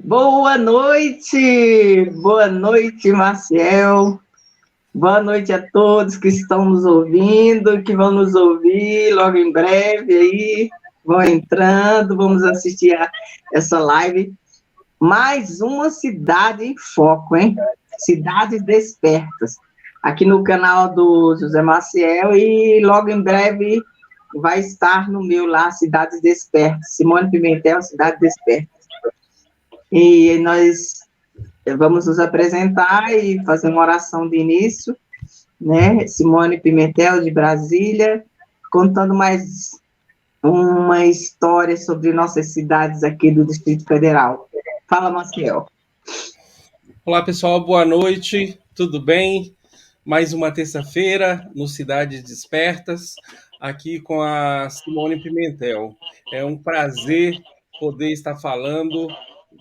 Boa noite, Maciel. Boa noite a todos que estão nos ouvindo, que vão nos ouvir logo em breve aí, vão entrando, vamos assistir a essa live. Mais uma cidade em foco, hein? Cidades Despertas, aqui no canal do José Maciel e logo em breve vai estar no meu lá, Cidades Despertas, Simone Pimentel, Cidade Desperta. E nós vamos nos apresentar e fazer uma oração de início, né? Simone Pimentel, de Brasília, contando mais uma história sobre nossas cidades aqui do Distrito Federal. Fala, Maciel. Olá, pessoal, boa noite, tudo bem? Mais uma terça-feira no Cidades Despertas, aqui com a Simone Pimentel. É um prazer poder estar falando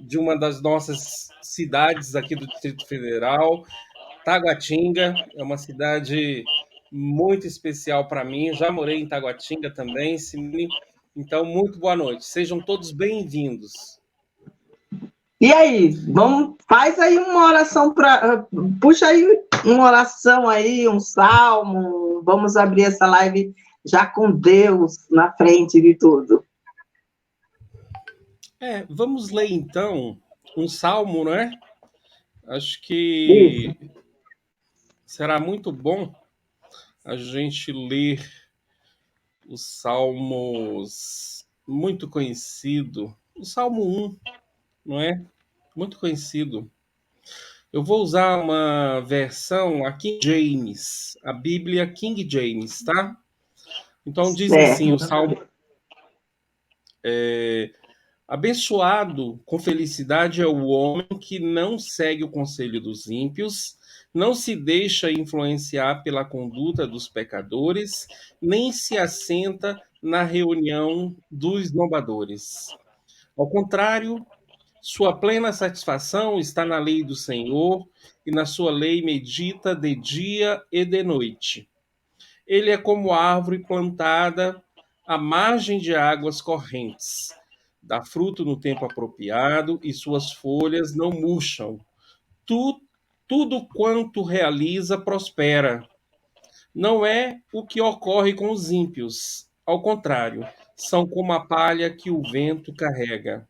de uma das nossas cidades aqui do Distrito Federal, Taguatinga. É uma cidade muito especial para mim. Já morei em Taguatinga também, Simone. Então, muito boa noite. Sejam todos bem-vindos. E aí, faz aí uma oração puxa aí uma oração aí, um salmo. Vamos abrir essa live já com Deus na frente de tudo. Vamos ler então um salmo, não é? Acho Isso. que será muito bom a gente ler os salmos muito conhecido, o Salmo 1, não é? Muito conhecido. Eu vou usar uma versão a King James, a Bíblia King James, tá? Então diz assim, o Certo. Salmo abençoado com felicidade é o homem que não segue o conselho dos ímpios, não se deixa influenciar pela conduta dos pecadores, nem se assenta na reunião dos zombadores. Ao contrário, sua plena satisfação está na lei do Senhor, e na sua lei medita de dia e de noite. Ele é como árvore plantada à margem de águas correntes. Dá fruto no tempo apropriado e suas folhas não murcham. Tu, tudo quanto realiza prospera. Não é o que ocorre com os ímpios. Ao contrário, são como a palha que o vento carrega.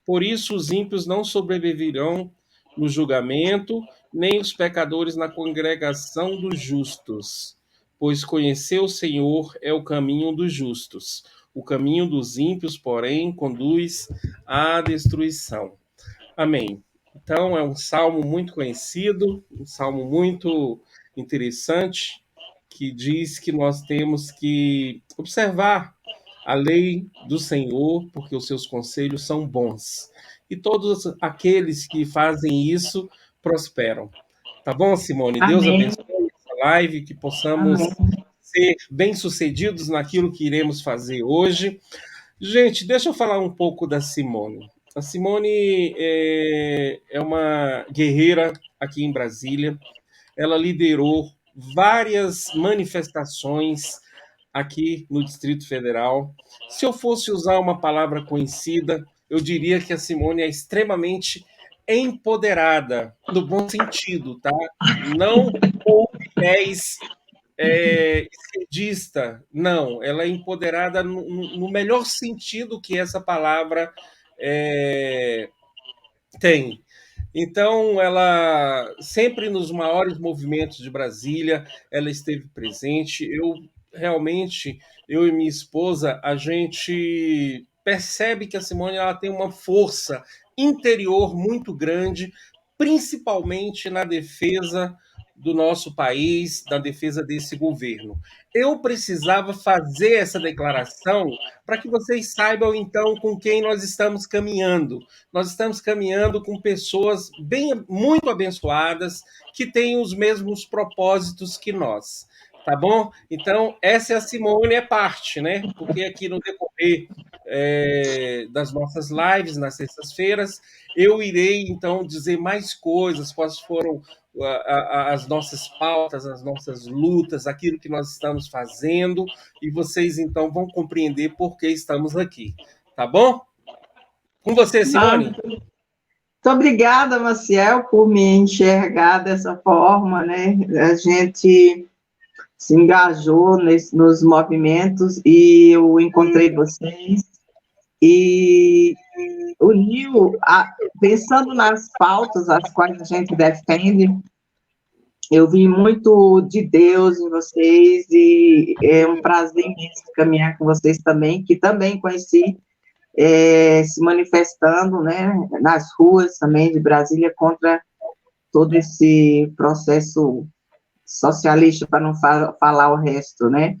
Por isso os ímpios não sobreviverão no julgamento, nem os pecadores na congregação dos justos. Pois conhecer o Senhor é o caminho dos justos. O caminho dos ímpios, porém, conduz à destruição. Amém. Então, é um salmo muito conhecido, um salmo muito interessante, que diz que nós temos que observar a lei do Senhor, porque os seus conselhos são bons. E todos aqueles que fazem isso prosperam. Tá bom, Simone? Deus Amém. abençoe essa live, que possamos Amém. ser bem-sucedidos naquilo que iremos fazer hoje. Gente, deixa eu falar um pouco da Simone. A Simone é uma guerreira aqui em Brasília. Ela liderou várias manifestações aqui no Distrito Federal. Se eu fosse usar uma palavra conhecida, eu diria que a Simone é extremamente empoderada, no bom sentido, tá? Não com viés esquerdista, não. Ela é empoderada no melhor sentido que essa palavra é, tem. Então, ela sempre nos maiores movimentos de Brasília, ela esteve presente. Eu e minha esposa, a gente percebe que a Simone ela tem uma força interior muito grande, principalmente na defesa do nosso país, na defesa desse governo. Eu precisava fazer essa declaração para que vocês saibam, então, com quem nós estamos caminhando. Nós estamos caminhando com pessoas muito abençoadas que têm os mesmos propósitos que nós. Tá bom? Então, essa é a Simone, é parte, né? Porque aqui no decorrer das nossas lives, nas sextas-feiras, eu irei, então, dizer mais coisas, quais foram as nossas pautas, as nossas lutas, aquilo que nós estamos fazendo, e vocês, então, vão compreender por que estamos aqui. Tá bom? Com você, Simone. Muito obrigada, Maciel, por me enxergar dessa forma, né? A gente se engajou nos movimentos e eu encontrei vocês e uniu, pensando nas pautas as quais a gente defende, eu vi muito de Deus em vocês e é um prazer imenso caminhar com vocês também, que também conheci se manifestando, né, nas ruas também de Brasília contra todo esse processo socialista, para não falar o resto, né?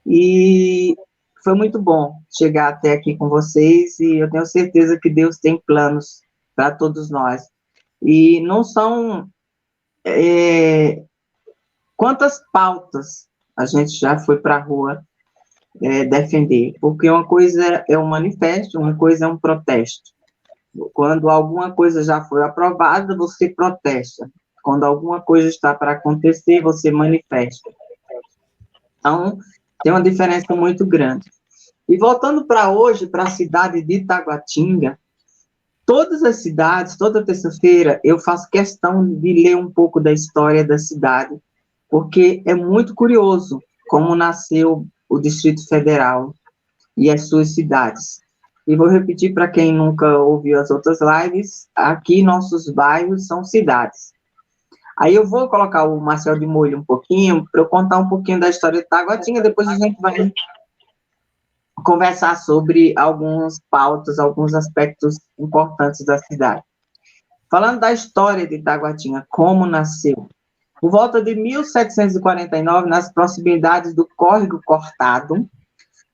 E foi muito bom chegar até aqui com vocês e eu tenho certeza que Deus tem planos para todos nós. E não são quantas pautas a gente já foi para a rua defender, porque uma coisa é um manifesto, uma coisa é um protesto. Quando alguma coisa já foi aprovada, você protesta. Quando alguma coisa está para acontecer, você manifesta. Então, tem uma diferença muito grande. E voltando para hoje, para a cidade de Itaguatinga, todas as cidades, toda terça-feira, eu faço questão de ler um pouco da história da cidade, porque é muito curioso como nasceu o Distrito Federal e as suas cidades. E vou repetir para quem nunca ouviu as outras lives, aqui nossos bairros são cidades. Aí eu vou colocar o Marcel de Molho um pouquinho, para eu contar um pouquinho da história de Itaguatinga, depois a gente vai conversar sobre alguns pautas, alguns aspectos importantes da cidade. Falando da história de Itaguatinga, como nasceu. Por volta de 1749, nas proximidades do Córrego Cortado,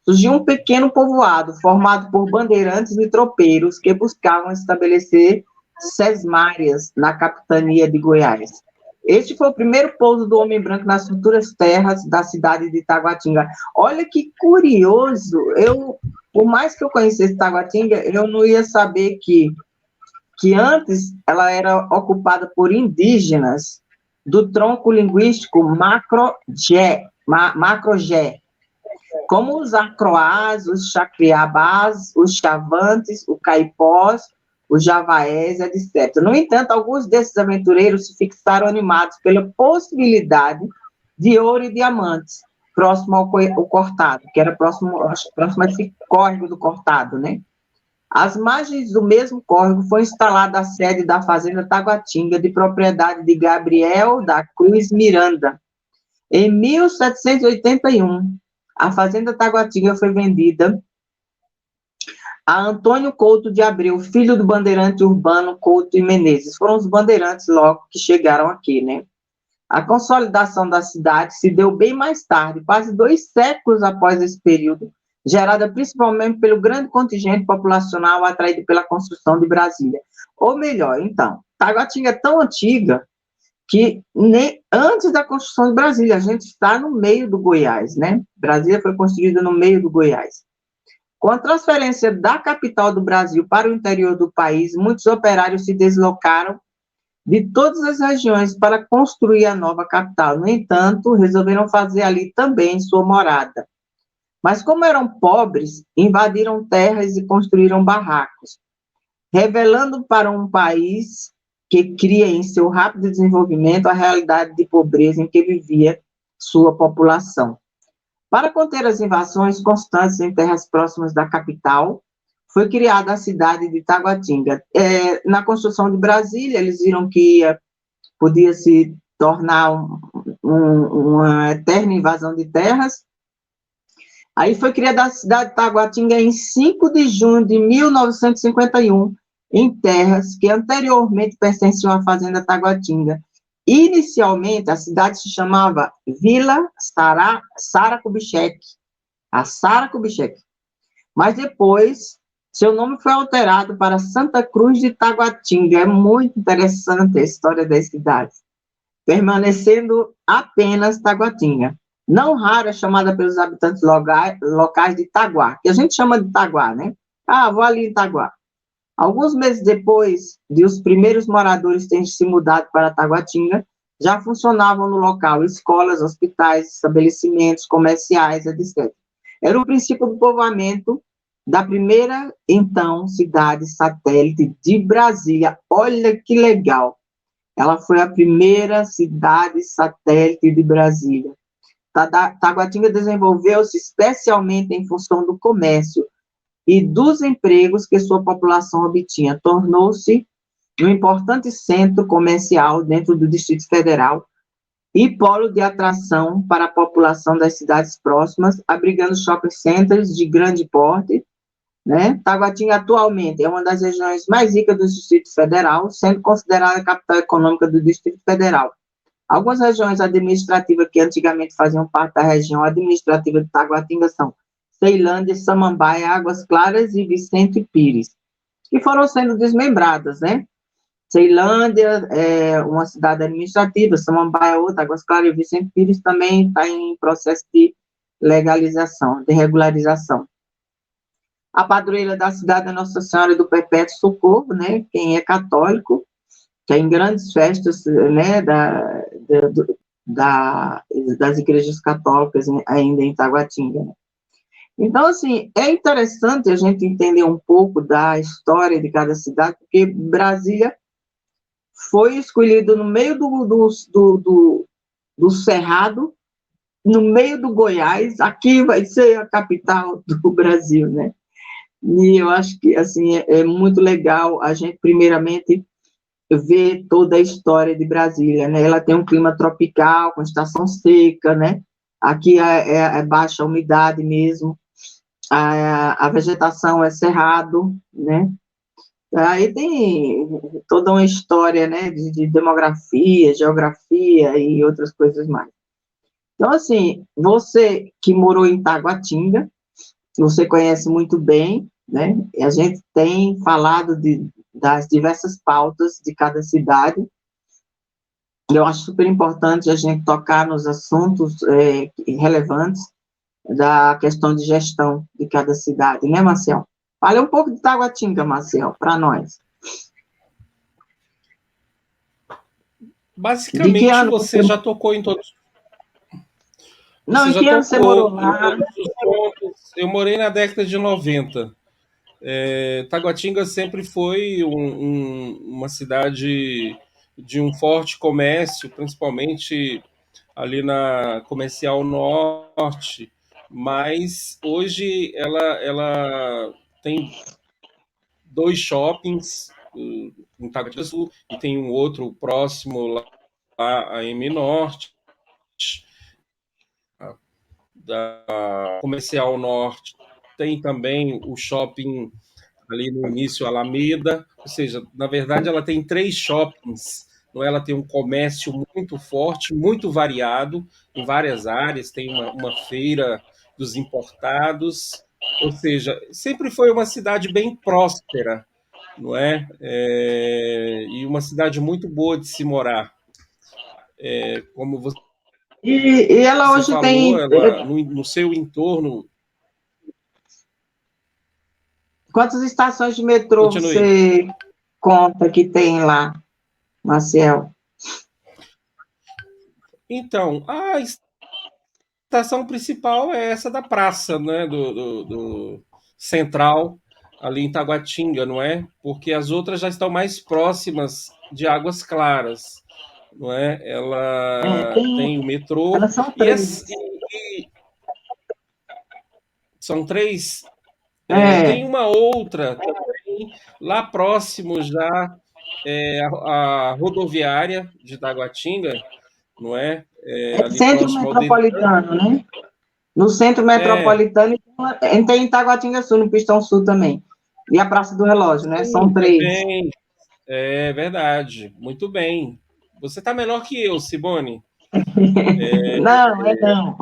surgiu um pequeno povoado formado por bandeirantes e tropeiros que buscavam estabelecer sesmárias na capitania de Goiás. Este foi o primeiro pouso do homem branco nas futuras terras da cidade de Itaguatinga. Olha que curioso, por mais que eu conhecesse Itaguatinga, eu não ia saber que antes ela era ocupada por indígenas do tronco linguístico macro-gé, como os acroás, os chacriabás, os chavantes, os caipós, os javaés, etc. No entanto, alguns desses aventureiros se fixaram animados pela possibilidade de ouro e diamantes, próximo ao Cortado, que era próximo a esse córrego do Cortado, né? Às margens do mesmo córrego foi instalada a sede da Fazenda Taguatinga, de propriedade de Gabriel da Cruz Miranda. Em 1781, a Fazenda Taguatinga foi vendida a Antônio Couto de Abreu, filho do bandeirante Urbano Couto e Menezes. Foram os bandeirantes logo que chegaram aqui, né? A consolidação da cidade se deu bem mais tarde, quase 2 séculos após esse período, gerada principalmente pelo grande contingente populacional atraído pela construção de Brasília. Ou melhor, então, Taguatinga é tão antiga que nem antes da construção de Brasília, a gente está no meio do Goiás, né? Brasília foi construída no meio do Goiás. Com a transferência da capital do Brasil para o interior do país, muitos operários se deslocaram de todas as regiões para construir a nova capital. No entanto, resolveram fazer ali também sua morada. Mas como eram pobres, invadiram terras e construíram barracos, revelando para um país que cria em seu rápido desenvolvimento a realidade de pobreza em que vivia sua população. Para conter as invasões constantes em terras próximas da capital, foi criada a cidade de Taguatinga. Na construção de Brasília, eles viram que podia se tornar uma eterna invasão de terras. Aí foi criada a cidade de Taguatinga em 5 de junho de 1951, em terras que anteriormente pertenciam à Fazenda Taguatinga. Inicialmente, a cidade se chamava Vila Sara Kubitschek, a Sara Kubitschek. Mas depois, seu nome foi alterado para Santa Cruz de Taguatinga. É muito interessante a história da cidade, permanecendo apenas Taguatinga. Não raro é chamada pelos habitantes locais de Taguá, que a gente chama de Taguá, né? Ah, vou ali em Taguá. Alguns meses depois de os primeiros moradores terem se mudado para Taguatinga, já funcionavam no local escolas, hospitais, estabelecimentos comerciais, etc. Era o princípio do povoamento da primeira, então, cidade satélite de Brasília. Olha que legal! Ela foi a primeira cidade satélite de Brasília. Taguatinga desenvolveu-se especialmente em função do comércio e dos empregos que sua população obtinha. Tornou-se um importante centro comercial dentro do Distrito Federal e polo de atração para a população das cidades próximas, abrigando shopping centers de grande porte, né? Taguatinga atualmente é uma das regiões mais ricas do Distrito Federal, sendo considerada a capital econômica do Distrito Federal. Algumas regiões administrativas que antigamente faziam parte da região administrativa de Taguatinga são Ceilândia, Samambaia, Águas Claras e Vicente Pires, que foram sendo desmembradas, né? Ceilândia é uma cidade administrativa, Samambaia é outra, Águas Claras e Vicente Pires também está em processo de legalização, de regularização. A padroeira da cidade é Nossa Senhora do Perpétuo Socorro, né? Quem é católico, tem grandes festas, né, das igrejas católicas ainda em Taguatinga. Então, assim, é interessante a gente entender um pouco da história de cada cidade, porque Brasília foi escolhido no meio do Cerrado, no meio do Goiás, aqui vai ser a capital do Brasil, né? E eu acho que, assim, é muito legal a gente, primeiramente, ver toda a história de Brasília, né? Ela tem um clima tropical, com estação seca, né? Aqui é baixa umidade mesmo, a vegetação é cerrado, né? Aí tem toda uma história, né, de demografia, geografia e outras coisas mais. Então, assim, você que morou em Taguatinga, você conhece muito bem, né? A gente tem falado das diversas pautas de cada cidade. Eu acho super importante a gente tocar nos assuntos relevantes da questão de gestão de cada cidade, né, Marcel? Fale um pouco de Taguatinga, Marcel, para nós. De que Basicamente, ano você já tocou em todos. Não, Você em já que ano você morou tocou em lá? todos os pontos. Eu morei na década de 90. Taguatinga sempre foi uma cidade de um forte comércio, principalmente ali na Comercial Norte, mas hoje ela tem dois shoppings em Taguatinga do Sul e tem um outro próximo lá, a M Norte, da Comercial Norte. Tem também o shopping ali no início, Alameda, ou seja, na verdade ela tem três shoppings, não é? Ela tem um comércio muito forte, muito variado, em várias áreas, tem uma feira dos importados, ou seja, sempre foi uma cidade bem próspera, não é? E uma cidade muito boa de se morar. Como E ela você hoje falou, tem... ela no seu entorno... Quantas estações de metrô Continue. você conta que tem lá, Marcel? Então, a estação principal é essa da praça, né, do Central, ali em Taguatinga, não é? Porque as outras já estão mais próximas de Águas Claras, não é? Ela tem o metrô Elas são e, três. e são três. Tem É, uma outra também, lá próximo já, a rodoviária de Taguatinga, não é? é Ali centro próximo ao Detran. metropolitano, né? No centro É, metropolitano tem em Taguatinga Sul, no Pistão Sul também. E a Praça do Relógio, né? sim, São três. também. É verdade. Muito bem. Você está melhor que eu, Simone. Não, é não.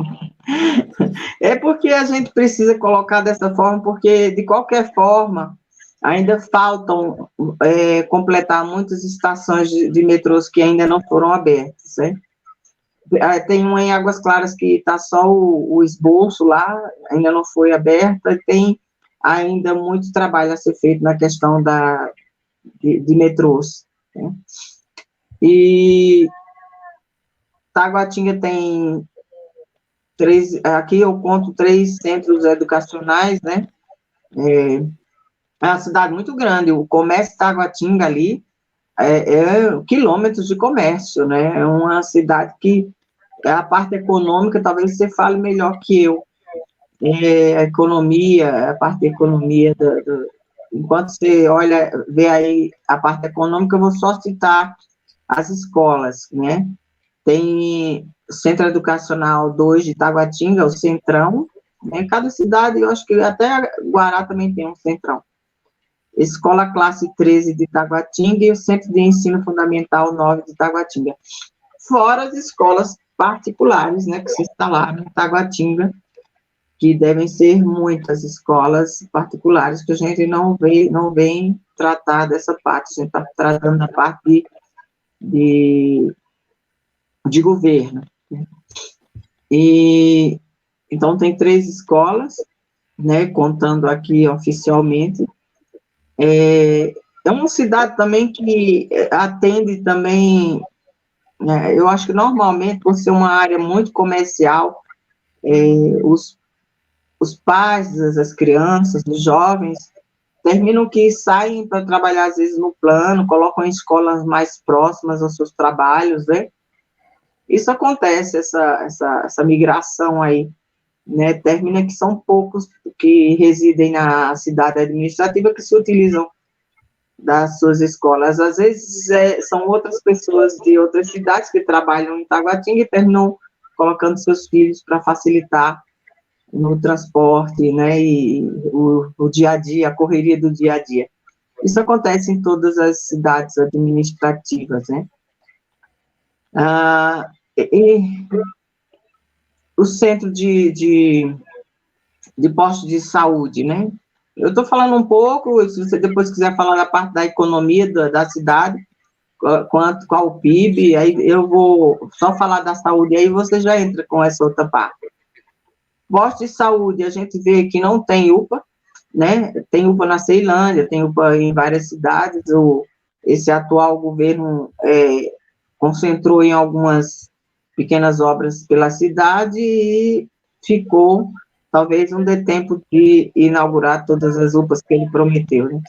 É porque a gente precisa colocar dessa forma, porque, de qualquer forma, ainda faltam completar muitas estações de metrôs que ainda não foram abertas, né? Tem uma em Águas Claras que está só o esboço lá, ainda não foi aberta, e tem ainda muito trabalho a ser feito na questão de metrôs, né? E Taguatinga tem aqui eu conto 3 centros educacionais, né? É uma cidade muito grande, o comércio de Taguatinga ali quilômetros de comércio, né? É uma cidade que a parte econômica, talvez você fale melhor que eu. A economia, a parte da economia, enquanto você olha, vê aí a parte econômica, eu vou só citar as escolas, né? Tem o Centro Educacional 2 de Taguatinga, o Centrão, né? Cada cidade, eu acho que até Guará também tem um Centrão. Escola Classe 13 de Taguatinga e o Centro de Ensino Fundamental 9 de Taguatinga. Fora as escolas particulares, né, que se instalaram em Taguatinga, que devem ser muitas escolas particulares que a gente não vem tratar dessa parte, a gente está tratando da parte de governo. Né? E, então, tem 3 escolas, né, contando aqui oficialmente. É uma cidade também que atende também, né, eu acho que normalmente, por ser uma área muito comercial, os pais das crianças, dos jovens, terminam que saem para trabalhar, às vezes, no plano, colocam em escolas mais próximas aos seus trabalhos, né? Isso acontece, essa migração aí, né? Termina que são poucos que residem na cidade administrativa que se utilizam das suas escolas. Às vezes, são outras pessoas de outras cidades que trabalham em Taguatinga e terminam colocando seus filhos para facilitar no transporte, né, e o dia a dia, a correria do dia a dia. Isso acontece em todas as cidades administrativas, né. E o centro de postos de saúde, né, eu estou falando um pouco, se você depois quiser falar da parte da economia da cidade, qual o PIB, aí eu vou só falar da saúde, aí você já entra com essa outra parte. Posto de saúde, a gente vê que não tem UPA, né? Tem UPA na Ceilândia, tem UPA em várias cidades. Esse atual governo concentrou em algumas pequenas obras pela cidade e ficou, talvez, não dê tempo de inaugurar todas as UPAs que ele prometeu, né?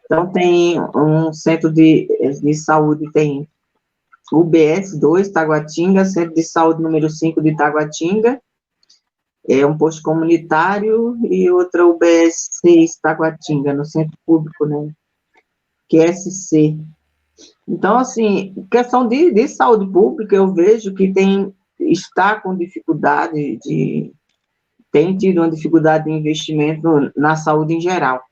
Então, tem um centro de saúde, tem UBS 2, Taguatinga, Centro de Saúde número 5 de Taguatinga, um posto comunitário e outra UBS 6, Taguatinga, no centro público, né, que é SC. Então, assim, questão de saúde pública, eu vejo que está com dificuldade tem tido uma dificuldade de investimento na saúde em geral,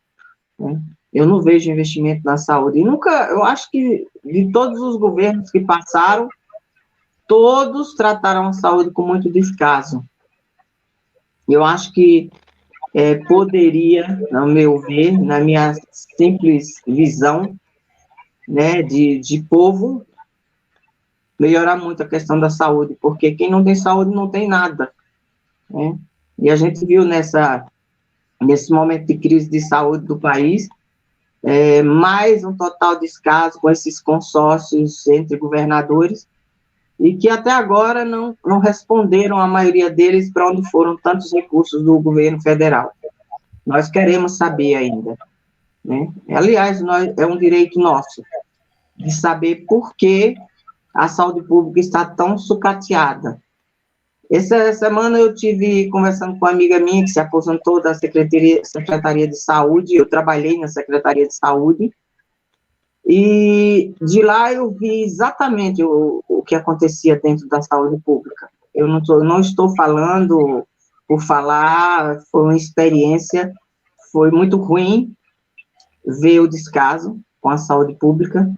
né? Eu não vejo investimento na saúde. E eu acho que de todos os governos que passaram, todos trataram a saúde com muito descaso. Eu acho que poderia, no meu ver, na minha simples visão, né, de povo, melhorar muito a questão da saúde, porque quem não tem saúde não tem nada, né? E a gente viu nesse momento de crise de saúde do país, mais um total descaso com esses consórcios entre governadores, e que até agora não responderam, a maioria deles, para onde foram tantos recursos do governo federal. Nós queremos saber ainda, né? Aliás, é um direito nosso de saber por que a saúde pública está tão sucateada. Essa semana eu tive conversando com uma amiga minha que se aposentou da Secretaria de Saúde, eu trabalhei na Secretaria de Saúde, e de lá eu vi exatamente o que acontecia dentro da saúde pública. Eu não estou falando por falar, foi uma experiência, foi muito ruim ver o descaso com a saúde pública.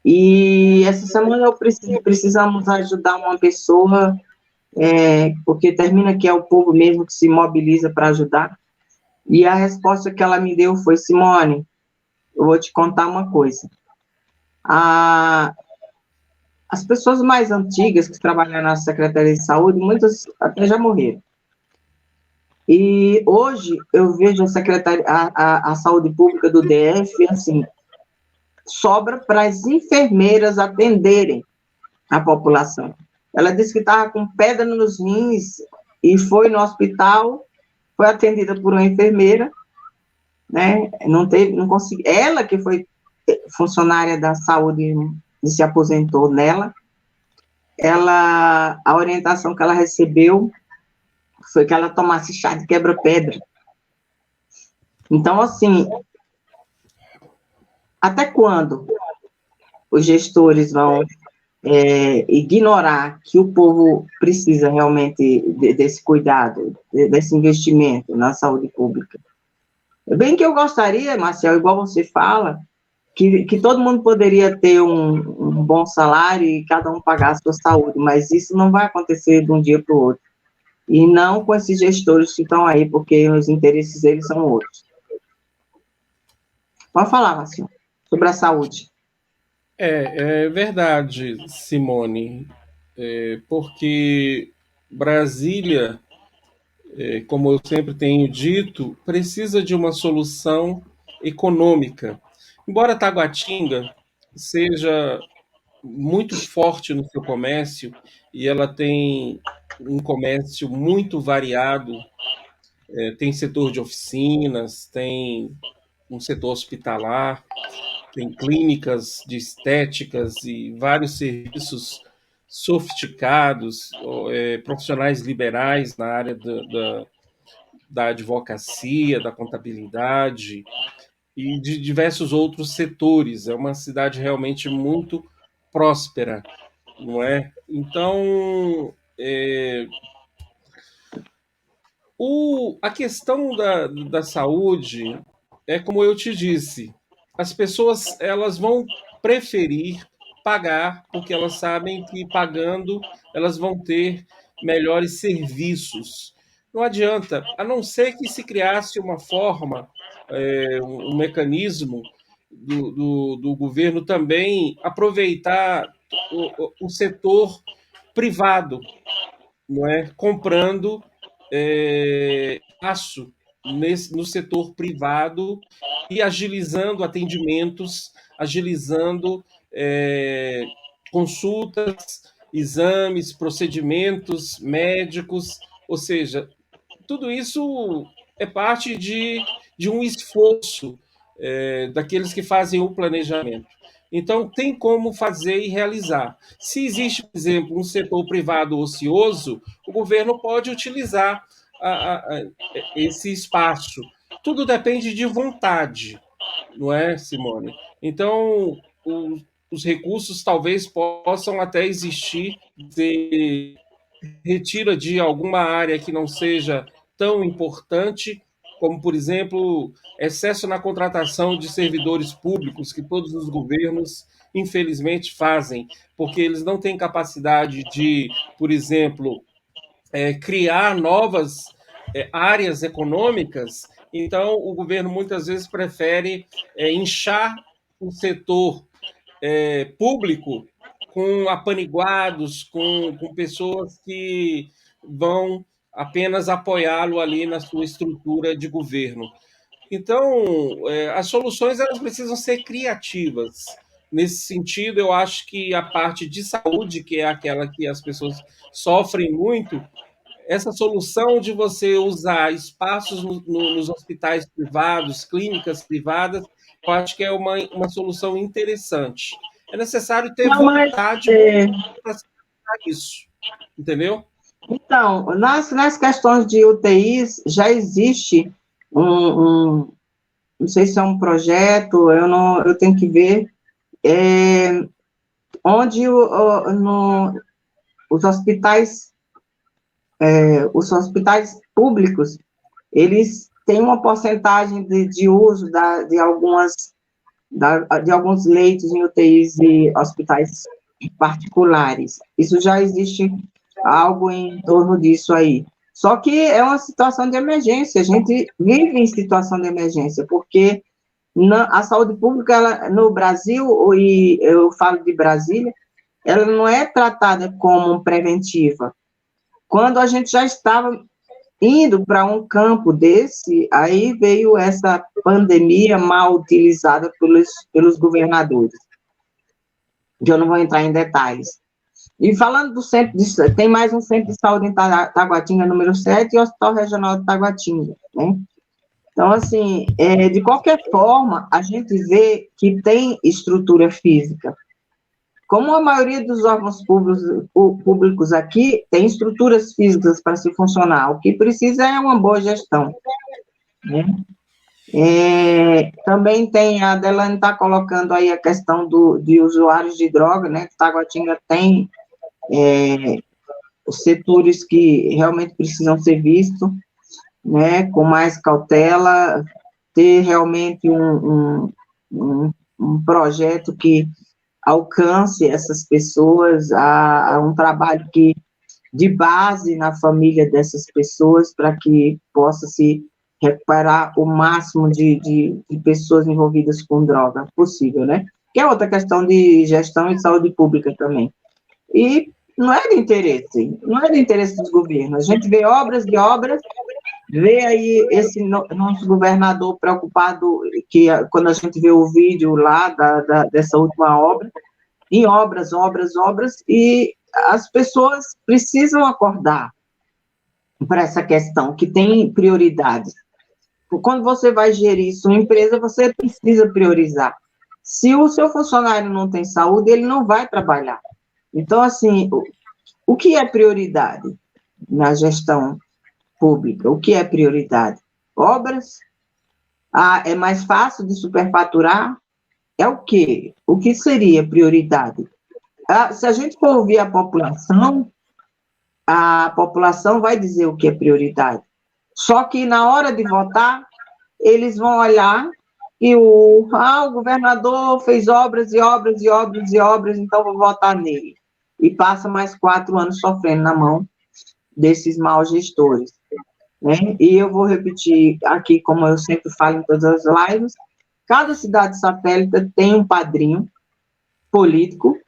E essa semana precisamos ajudar uma pessoa, porque termina que é o povo mesmo que se mobiliza para ajudar. E a resposta que ela me deu foi: Simone, eu vou te contar uma coisa. As pessoas mais antigas que trabalharam na Secretaria de Saúde, muitas até já morreram. E hoje eu vejo a saúde pública do DF, assim, sobra para as enfermeiras atenderem a população. Ela disse que estava com pedra nos rins e foi no hospital foi atendida por uma enfermeira, né? Não consegui. Ela que foi funcionária da saúde e se aposentou nela, a orientação que ela recebeu foi que ela tomasse chá de quebra-pedra. Então, assim, até quando os gestores vão ignorar que o povo precisa realmente desse cuidado, desse investimento na saúde pública? Bem que eu gostaria, Marcel, igual você fala, que todo mundo poderia ter um bom salário e cada um pagar a sua saúde, mas isso não vai acontecer de um dia para o outro. E não com esses gestores que estão aí, porque os interesses deles são outros. Pode falar, Marcel, sobre a saúde. É verdade, Simone, porque Brasília, como eu sempre tenho dito, precisa de uma solução econômica. Embora Taguatinga seja muito forte no seu comércio e ela tem um comércio muito variado, tem setor de oficinas, tem um setor hospitalar, tem clínicas de estéticas e vários serviços sofisticados, profissionais liberais na área da advocacia, da contabilidade e de diversos outros setores. É uma cidade realmente muito próspera, não é? Então, a questão da saúde é como eu te disse, as pessoas elas vão preferir pagar porque elas sabem que pagando elas vão ter melhores serviços. Não adianta, a não ser que se criasse uma forma, um mecanismo do governo também aproveitar o setor privado, não é? Comprando espaço no setor privado e agilizando atendimentos, agilizando consultas, exames, procedimentos médicos, ou seja, tudo isso é parte de um esforço daqueles que fazem o planejamento. Então, tem como fazer e realizar. Se existe, por exemplo, um setor privado ocioso, o governo pode utilizar esse espaço. Tudo depende de vontade, não é, Simone? Então, os recursos talvez possam até existir, se retira de alguma área que não seja tão importante, como, por exemplo, excesso na contratação de servidores públicos, que todos os governos, infelizmente, fazem, porque eles não têm capacidade de, por exemplo, criar novas áreas econômicas. Então, o governo muitas vezes prefere inchar o setor público com apaniguados, com pessoas que vão apenas apoiá-lo ali na sua estrutura de governo. Então, as soluções elas precisam ser criativas. Nesse sentido, eu acho que a parte de saúde, que é aquela que as pessoas sofrem muito, essa solução de você usar espaços nos hospitais privados, clínicas privadas, eu acho que é uma solução interessante. É necessário ter Não, mas, vontade para se isso, entendeu? então, nas questões de UTIs, já existe não sei se é um projeto, eu tenho que ver, onde os os hospitais públicos, eles têm uma porcentagem de uso de alguns leitos em UTIs e hospitais particulares. Isso já existe algo em torno disso aí. Só que é uma situação de emergência, a gente vive em situação de emergência, porque a saúde pública, ela, no Brasil, e eu falo de Brasília, ela não é tratada como preventiva. Quando a gente já estava indo para um campo desse, aí veio essa pandemia mal utilizada pelos governadores, que eu não vou entrar em detalhes. E falando do centro tem mais um centro de saúde em Taguatinga, número 7, e o Hospital Regional de Taguatinga, né? Então, assim, de qualquer forma, a gente vê que tem estrutura física. Como a maioria dos órgãos públicos aqui tem estruturas físicas para se funcionar, o que precisa é uma boa gestão, né? Também tem, a Adelane está colocando aí a questão de usuários de droga, né? Taguatinga tem os setores que realmente precisam ser vistos, né? Com mais cautela, ter realmente um projeto que alcance essas pessoas, a um trabalho de base na família dessas pessoas, para que possa se recuperar o máximo de pessoas envolvidas com droga possível, né? Que é outra questão de gestão e saúde pública também. E não é de interesse dos governos. A gente vê obras e obras, vê aí esse nosso governador preocupado, que quando a gente vê o vídeo lá dessa última obra, em obras, obras, obras, e as pessoas precisam acordar para essa questão, que tem prioridades. Quando você vai gerir sua empresa, você precisa priorizar. Se o seu funcionário não tem saúde, ele não vai trabalhar. Então, assim, o que é prioridade na gestão pública? O que é prioridade? Obras? É mais fácil de superfaturar? É o quê? O que seria prioridade? Se a gente for ouvir a população vai dizer o que é prioridade. Só que na hora de votar, eles vão olhar e o governador fez obras e obras e obras e obras, então vou votar nele. E passa mais 4 anos sofrendo na mão desses maus gestores, né? E eu vou repetir aqui, como eu sempre falo em todas as lives, cada cidade satélite tem um padrinho político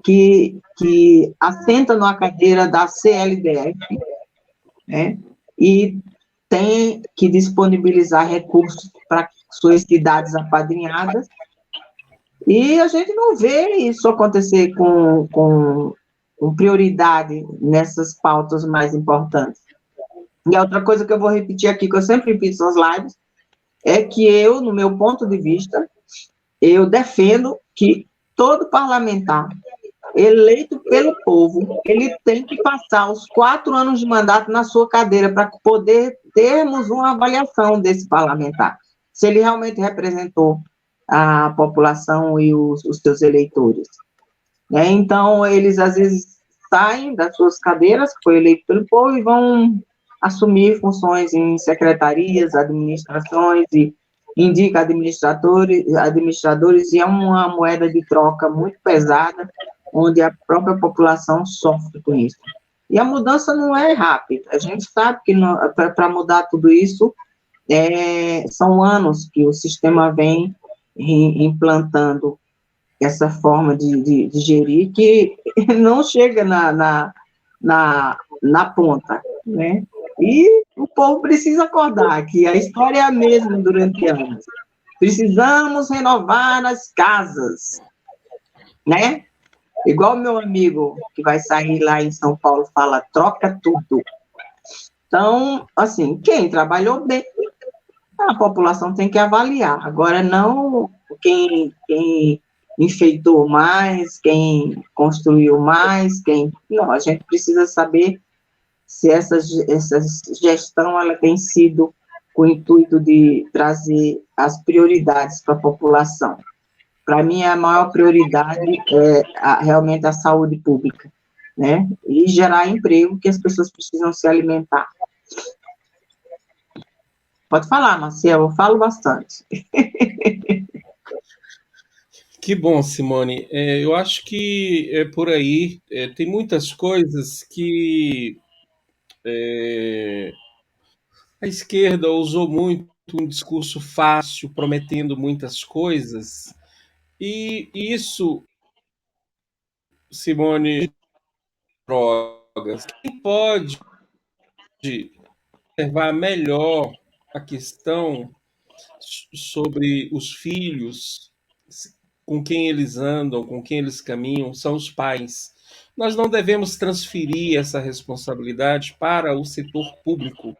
que assenta numa cadeira da CLDF, né? E tem que disponibilizar recursos para suas cidades apadrinhadas, e a gente não vê isso acontecer com prioridade nessas pautas mais importantes. E a outra coisa que eu vou repetir aqui, que eu sempre repito nas lives, é que eu, no meu ponto de vista, eu defendo que todo parlamentar eleito pelo povo, ele tem que passar os 4 anos de mandato na sua cadeira para poder termos uma avaliação desse parlamentar, se ele realmente representou a população e os seus eleitores, né? Então, eles às vezes saem das suas cadeiras, que foi eleito pelo povo, e vão assumir funções em secretarias, administrações, e indica administradores, e é uma moeda de troca muito pesada, onde a própria população sofre com isso. E a mudança não é rápida. A gente sabe que para mudar tudo isso, são anos que o sistema vem implantando essa forma de gerir, que não chega na ponta, né? E o povo precisa acordar, que a história é a mesma durante anos. Precisamos renovar as casas, né? Igual meu amigo que vai sair lá em São Paulo fala, troca tudo. Então, assim, quem trabalhou bem, a população tem que avaliar. Agora, não quem enfeitou mais, quem construiu mais, Não, a gente precisa saber se essa gestão ela tem sido com o intuito de trazer as prioridades para a população. Para mim, a maior prioridade é realmente a saúde pública, né? E gerar emprego, que as pessoas precisam se alimentar. Pode falar, Marcelo, eu falo bastante. Que bom, Simone. Eu acho que é por aí. Tem muitas coisas que a esquerda usou muito um discurso fácil, prometendo muitas coisas, e isso, Simone, drogas. Quem pode observar melhor a questão sobre os filhos, com quem eles andam, com quem eles caminham, são os pais. Nós não devemos transferir essa responsabilidade para o setor público,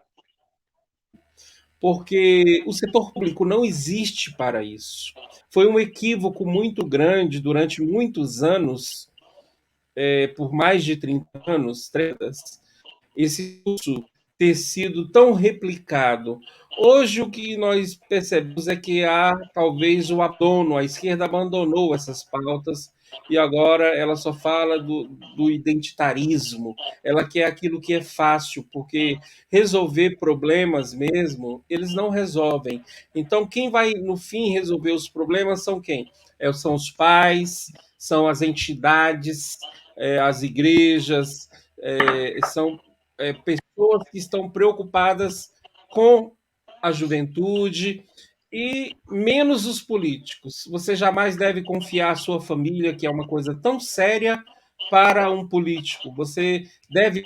porque o setor público não existe para isso. Foi um equívoco muito grande durante muitos anos, por mais de 30 anos, esse curso ter sido tão replicado. Hoje, o que nós percebemos é que há talvez o abandono, a esquerda abandonou essas pautas e agora ela só fala do identitarismo, ela quer aquilo que é fácil, porque resolver problemas mesmo, eles não resolvem. Então, quem vai, no fim, resolver os problemas são quem? São os pais, são as entidades, as igrejas, são pessoas que estão preocupadas com a juventude e menos os políticos. Você jamais deve confiar a sua família, que é uma coisa tão séria, para um político. Você deve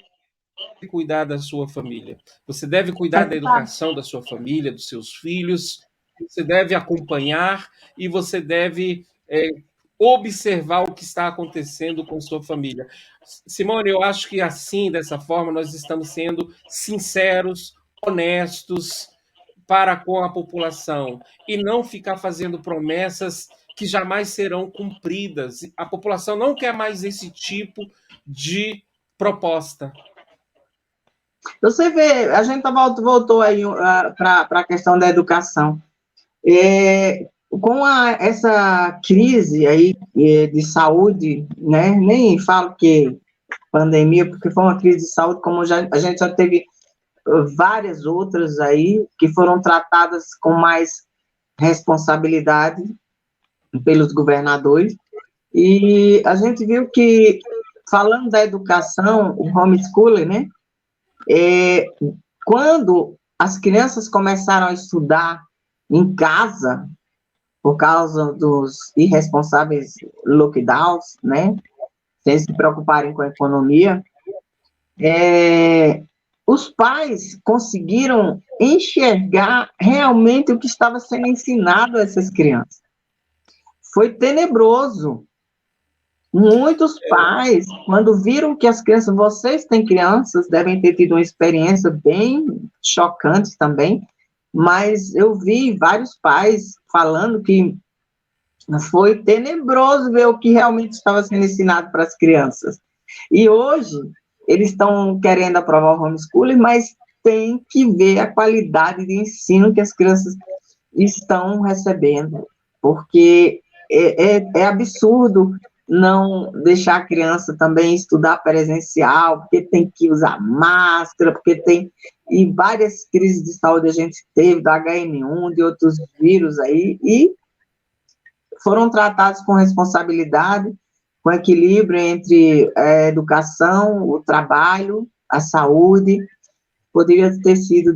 cuidar da sua família. Você deve cuidar da educação da sua família, dos seus filhos. Você deve acompanhar e você deve observar o que está acontecendo com sua família. Simone, eu acho que assim, dessa forma, nós estamos sendo sinceros, honestos para com a população e não ficar fazendo promessas que jamais serão cumpridas. A população não quer mais esse tipo de proposta. Você vê, a gente voltou aí para a questão da educação. Com essa crise aí de saúde, né, nem falo que pandemia, porque foi uma crise de saúde, como a gente já teve várias outras aí, que foram tratadas com mais responsabilidade pelos governadores, e a gente viu que, falando da educação, o homeschooling, né, quando as crianças começaram a estudar em casa, por causa dos irresponsáveis lockdowns, né, sem se preocuparem com a economia, os pais conseguiram enxergar realmente o que estava sendo ensinado a essas crianças. Foi tenebroso. Muitos pais, quando viram que as crianças, vocês têm crianças, devem ter tido uma experiência bem chocante também, mas eu vi vários pais falando que foi tenebroso ver o que realmente estava sendo ensinado para as crianças. E hoje, eles estão querendo aprovar o homeschooling, mas tem que ver a qualidade de ensino que as crianças estão recebendo, porque é absurdo não deixar a criança também estudar presencial, porque tem que usar máscara, porque tem e várias crises de saúde a gente teve, do HN1, de outros vírus aí, e foram tratados com responsabilidade, com equilíbrio entre a educação, o trabalho, a saúde, poderia ter sido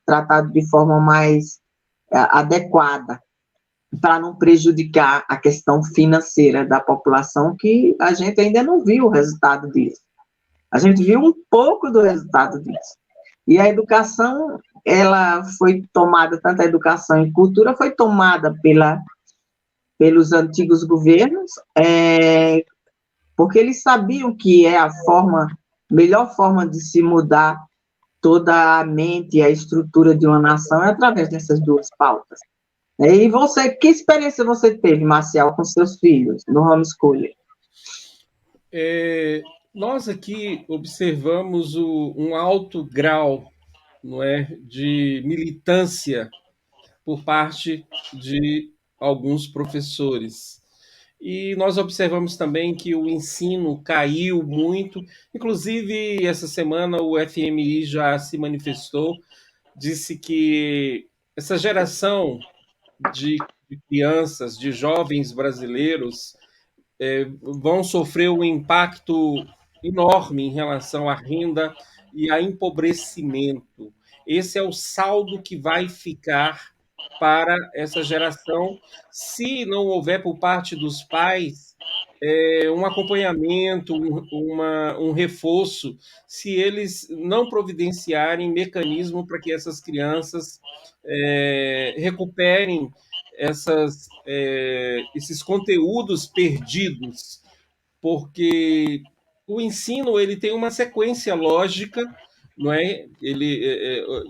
tratado de forma mais adequada, para não prejudicar a questão financeira da população, que a gente ainda não viu o resultado disso. A gente viu um pouco do resultado disso. E a educação, ela foi tomada, tanto a educação e cultura, foi tomada pelos antigos governos, porque eles sabiam que é a melhor forma de se mudar toda a mente e a estrutura de uma nação é através dessas duas pautas. E você, que experiência você teve, Marcial, com seus filhos no homeschooling? Nós aqui observamos um alto grau, não é, de militância por parte de alguns professores. E nós observamos também que o ensino caiu muito. Inclusive, essa semana o FMI já se manifestou, disse que essa geração de crianças, de jovens brasileiros, vão sofrer um impacto enorme em relação à renda e a empobrecimento. Esse é o saldo que vai ficar para essa geração, se não houver por parte dos pais um acompanhamento, um reforço, se eles não providenciarem mecanismo para que essas crianças recuperem esses conteúdos perdidos. porque o ensino ele tem uma sequência lógica, não é?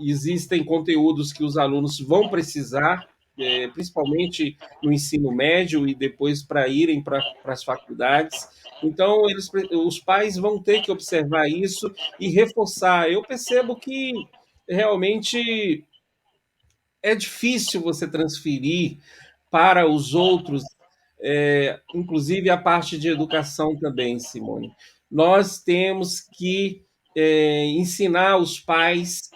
Existem conteúdos que os alunos vão precisar, principalmente no ensino médio e depois para irem para as faculdades. Então, os pais vão ter que observar isso e reforçar. Eu percebo que realmente é difícil você transferir para os outros, inclusive a parte de educação também, Simone. Nós temos que ensinar os pais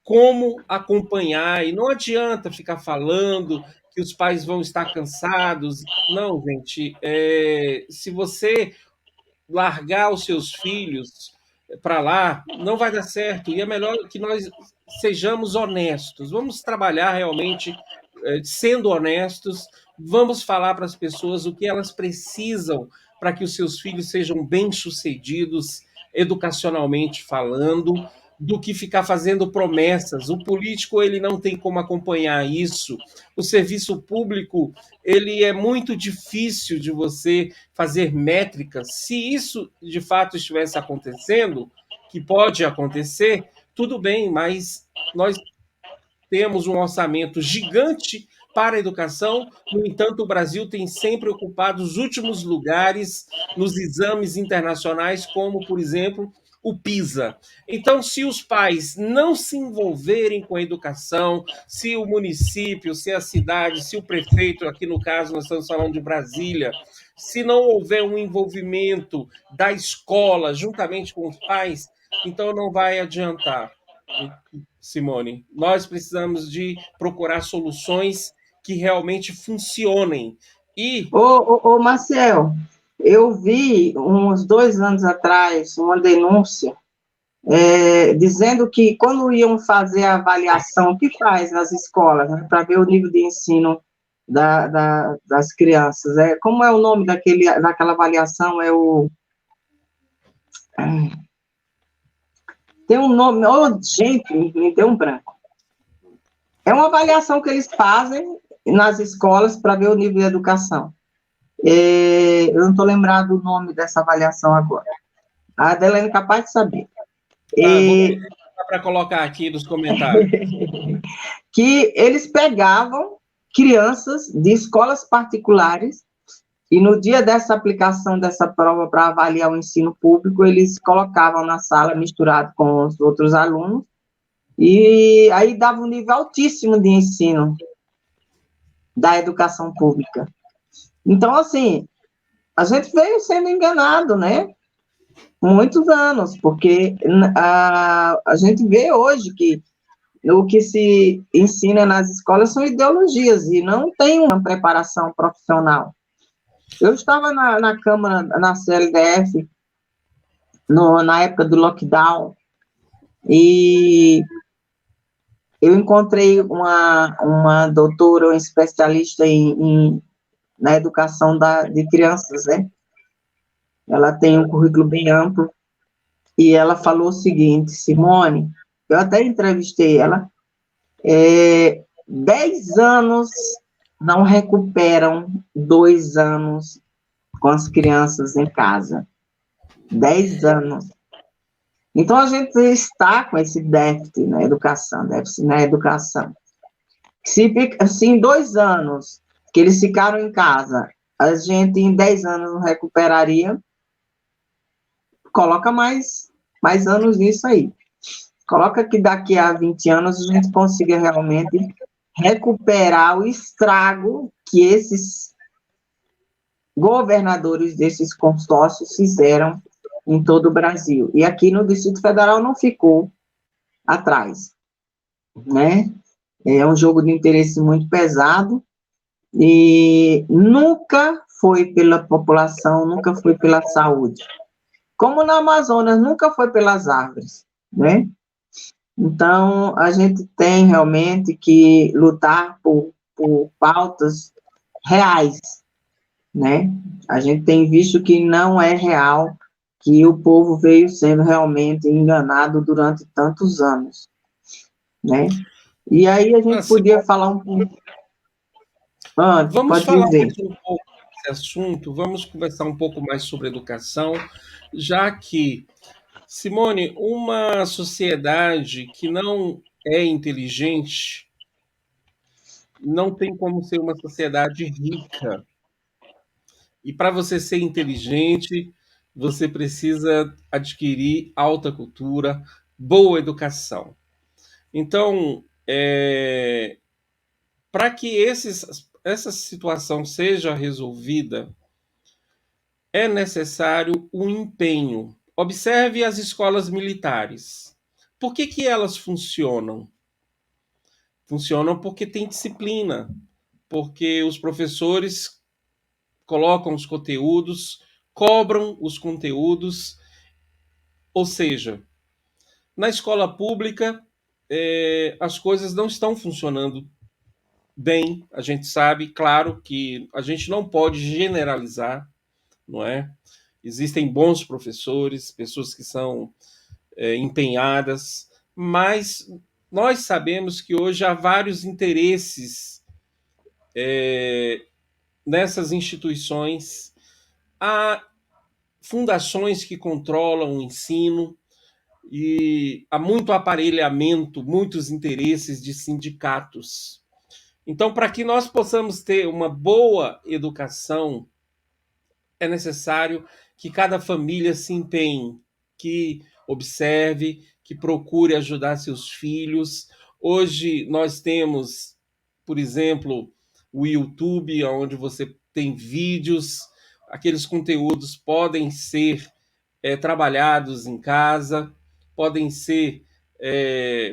como acompanhar, e não adianta ficar falando que os pais vão estar cansados. Não, gente, se você largar os seus filhos para lá, não vai dar certo. E é melhor que nós sejamos honestos. Vamos trabalhar realmente sendo honestos. Vamos falar para as pessoas o que elas precisam para que os seus filhos sejam bem-sucedidos, educacionalmente falando, do que ficar fazendo promessas. O político ele não tem como acompanhar isso. O serviço público ele é muito difícil de você fazer métricas. Se isso de fato estivesse acontecendo, que pode acontecer, tudo bem, mas nós temos um orçamento gigante para a educação, no entanto, o Brasil tem sempre ocupado os últimos lugares nos exames internacionais, como, por exemplo, o PISA. Então, se os pais não se envolverem com a educação, se o município, se a cidade, se o prefeito, aqui no caso nós estamos falando de Brasília, se não houver um envolvimento da escola juntamente com os pais, então não vai adiantar. Simone, nós precisamos de procurar soluções que realmente funcionem. E Ô, Marcel, eu vi uns 2 anos atrás uma denúncia dizendo que quando iam fazer a avaliação que faz nas escolas, né, para ver o nível de ensino das crianças, como é o nome daquela avaliação? Tem um nome, gente, me deu um branco. É uma avaliação que eles fazem nas escolas para ver o nível de educação. Eu não estou lembrado do nome dessa avaliação agora. A Adelene é capaz de saber. vou para colocar aqui nos comentários. Que eles pegavam crianças de escolas particulares e no dia dessa aplicação dessa prova para avaliar o ensino público, eles colocavam na sala misturado com os outros alunos e aí dava um nível altíssimo de ensino da educação pública. Então, assim, a gente veio sendo enganado, né? Muitos anos, porque a gente vê hoje que o que se ensina nas escolas são ideologias e não tem uma preparação profissional. Eu estava na Câmara, na CLDF, na época do lockdown, e eu encontrei uma doutora, uma especialista na educação de crianças, né? Ela tem um currículo bem amplo, e ela falou o seguinte: Simone, eu até entrevistei ela, 10 anos não recuperam 2 anos com as crianças em casa. 10 anos. Então, a gente está com esse déficit na educação, Se em 2 anos que eles ficaram em casa, a gente em 10 anos não recuperaria, coloca mais anos nisso aí. Coloca que daqui a 20 anos a gente consiga realmente recuperar o estrago que esses governadores desses consórcios fizeram em todo o Brasil. E aqui no Distrito Federal não ficou atrás, né? É um jogo de interesse muito pesado e nunca foi pela população, nunca foi pela saúde. Como na Amazonas, nunca foi pelas árvores, né? Então, a gente tem realmente que lutar por pautas reais, né? A gente tem visto que não é real, que o povo veio sendo realmente enganado durante tantos anos, né? E aí a gente podia falar um pouco... Vamos pode falar dizer. mais um pouco. esse assunto, vamos conversar um pouco mais sobre educação, já que, Simone, uma sociedade que não é inteligente não tem como ser uma sociedade rica. E para você ser inteligente, você precisa adquirir alta cultura, boa educação. Então, para que essa situação seja resolvida, é necessário um empenho. Observe as escolas militares. Por que elas funcionam? Funcionam porque tem disciplina, porque os professores colocam os conteúdos, cobram os conteúdos, ou seja, na escola pública as coisas não estão funcionando bem, a gente sabe, claro que a gente não pode generalizar, não é? Existem bons professores, pessoas que são empenhadas, mas nós sabemos que hoje há vários interesses nessas instituições, há fundações que controlam o ensino e há muito aparelhamento, muitos interesses de sindicatos. Então, para que nós possamos ter uma boa educação, é necessário que cada família se empenhe, que observe, que procure ajudar seus filhos. Hoje nós temos, por exemplo, o YouTube, onde você tem vídeos, aqueles conteúdos podem ser trabalhados em casa, podem ser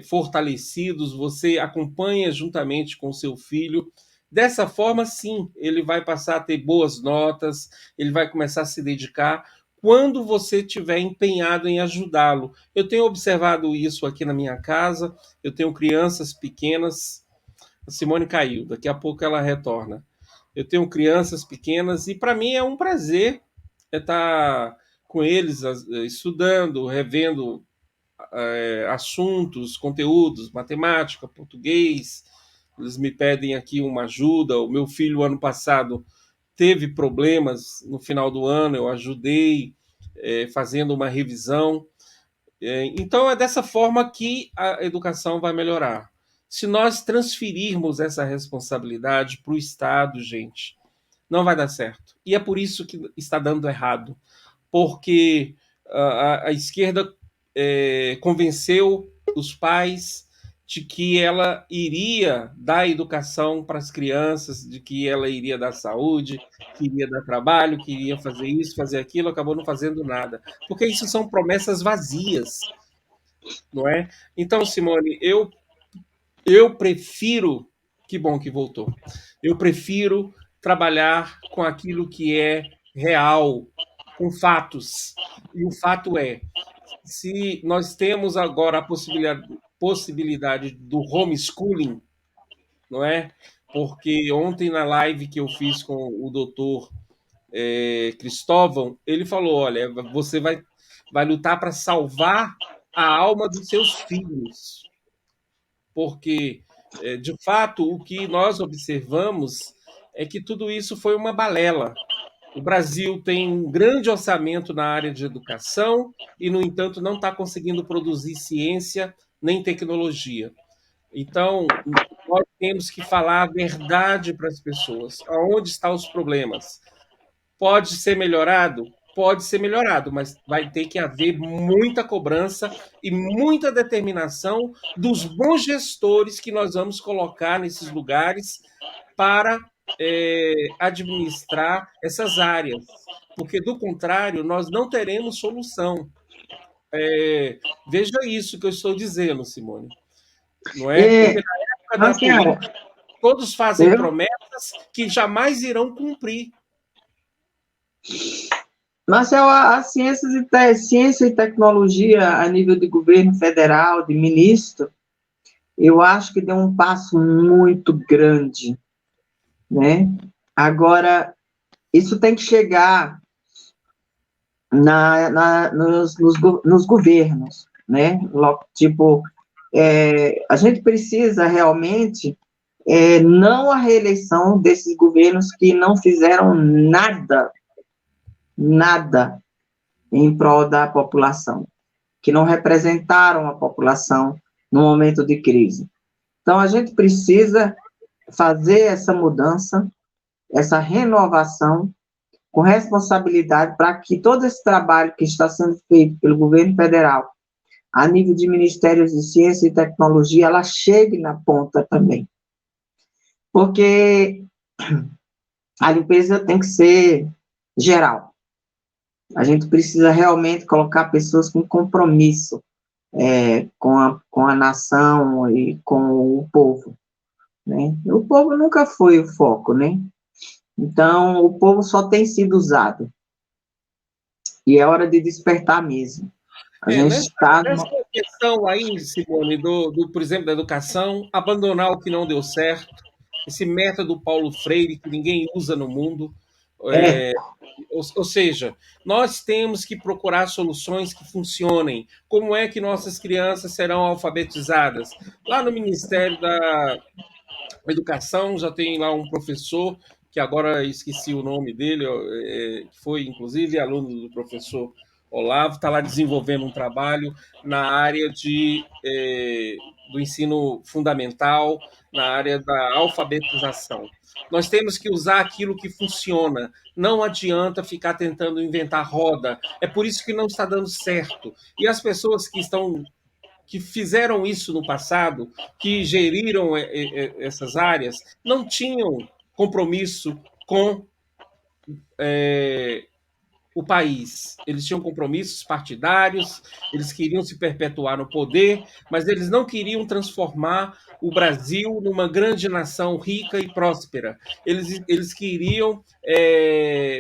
fortalecidos, você acompanha juntamente com seu filho. Dessa forma, sim, ele vai passar a ter boas notas, ele vai começar a se dedicar quando você estiver empenhado em ajudá-lo. Eu tenho observado isso aqui na minha casa, eu tenho crianças pequenas, a Simone caiu, daqui a pouco ela retorna. Eu tenho crianças pequenas e para mim é um prazer estar com eles estudando, revendo assuntos, conteúdos, matemática, português. Eles me pedem aqui uma ajuda. O meu filho, ano passado, teve problemas no final do ano, eu ajudei fazendo uma revisão. Então, é dessa forma que a educação vai melhorar. Se nós transferirmos essa responsabilidade para o Estado, gente, não vai dar certo. E é por isso que está dando errado. Porque a esquerda convenceu os pais de que ela iria dar educação para as crianças, de que ela iria dar saúde, que iria dar trabalho, que iria fazer isso, fazer aquilo, acabou não fazendo nada. Porque isso são promessas vazias, não é? Então, Simone, eu prefiro, que bom que voltou, eu prefiro trabalhar com aquilo que é real, com fatos. E o fato é, se nós temos agora a possibilidade do homeschooling, não é? Porque ontem na live que eu fiz com o doutor Cristóvão, ele falou, olha, você vai lutar para salvar a alma dos seus filhos, porque, de fato, o que nós observamos é que tudo isso foi uma balela. O Brasil tem um grande orçamento na área de educação e, no entanto, não está conseguindo produzir ciência nem tecnologia. Então, nós temos que falar a verdade para as pessoas. Aonde estão os problemas? Pode ser melhorado? Pode ser melhorado, mas vai ter que haver muita cobrança e muita determinação dos bons gestores que nós vamos colocar nesses lugares para administrar essas áreas, porque do contrário nós não teremos solução. Veja isso que eu estou dizendo, Simone, não é? Porque E, na época da assim, política todos fazem eu, promessas que jamais irão cumprir. Marcel, a ciência e tecnologia a nível de governo federal, de ministro, eu acho que deu um passo muito grande, né? Agora, isso tem que chegar nos governos, né? Tipo, a gente precisa realmente não a reeleição desses governos que não fizeram nada, nada em prol da população, que não representaram a população no momento de crise. Então, a gente precisa fazer essa mudança, essa renovação, com responsabilidade, para que todo esse trabalho que está sendo feito pelo governo federal, a nível de ministérios de ciência e tecnologia, ela chegue na ponta também. Porque a limpeza tem que ser geral. A gente precisa realmente colocar pessoas com compromisso com a nação e com o povo, né? O povo nunca foi o foco, né? Então, o povo só tem sido usado. E é hora de despertar mesmo. A gente Nessa, está... nessa questão aí, Simone, por exemplo, da educação, abandonar o que não deu certo, esse método Paulo Freire que ninguém usa no mundo, É, ou seja, nós temos que procurar soluções que funcionem. Como é que nossas crianças serão alfabetizadas? Lá no Ministério da Educação já tem lá um professor, que agora esqueci o nome dele, que foi inclusive aluno do professor Olavo, está lá desenvolvendo um trabalho na área do ensino fundamental, na área da alfabetização. Nós temos que usar aquilo que funciona. Não adianta ficar tentando inventar roda. É por isso que não está dando certo. E as pessoas que fizeram isso no passado, que geriram essas áreas, não tinham compromisso com o país. Eles tinham compromissos partidários, eles queriam se perpetuar no poder, mas eles não queriam transformar o Brasil numa grande nação rica e próspera. Eles queriam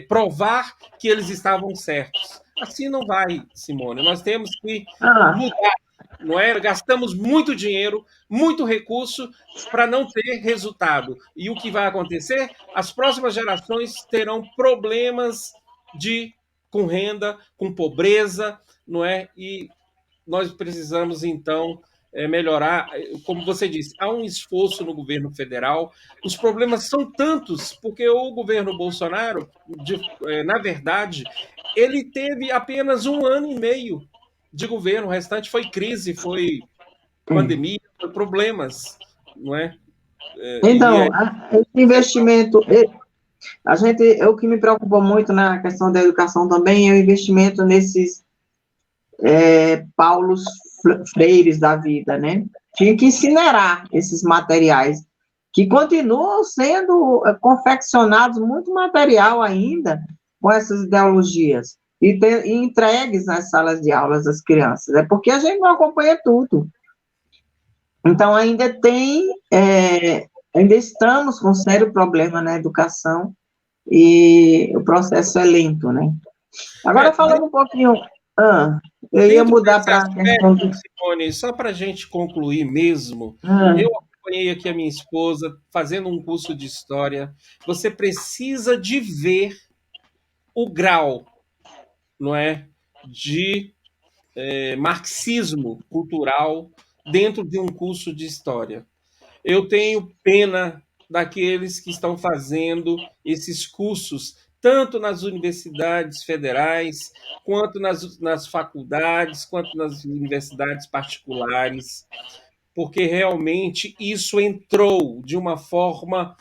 provar que eles estavam certos. Assim não vai, Simone. Nós temos que ah, mudar, não é? Gastamos muito dinheiro, muito recurso para não ter resultado. E o que vai acontecer? As próximas gerações terão problemas com renda, com pobreza, não é? E nós precisamos então melhorar. Como você disse, há um esforço no governo federal. Os problemas são tantos porque o governo Bolsonaro, na verdade, ele teve apenas 1 ano e meio de governo, o restante foi crise, foi pandemia, foi problemas, não é? E então, aí esse investimento, o que me preocupa muito na questão da educação também é o investimento nesses Paulos Freires da vida, né? Tinha que incinerar esses materiais, que continuam sendo confeccionados muito material ainda com essas ideologias, e entregues nas salas de aulas das crianças. É porque a gente não acompanha tudo. Então, ainda estamos com um sério problema na educação, e o processo é lento, né? Agora, falando um pouquinho, eu ia dentro mudar desse para a questão aspecto, do... Simone, só para a gente concluir mesmo, Ah, eu acompanhei aqui a minha esposa fazendo um curso de história. Você precisa de ver o grau, não é, de marxismo cultural dentro de um curso de história. Eu tenho pena daqueles que estão fazendo esses cursos, tanto nas universidades federais, quanto nas faculdades, quanto nas universidades particulares, porque realmente isso entrou de uma forma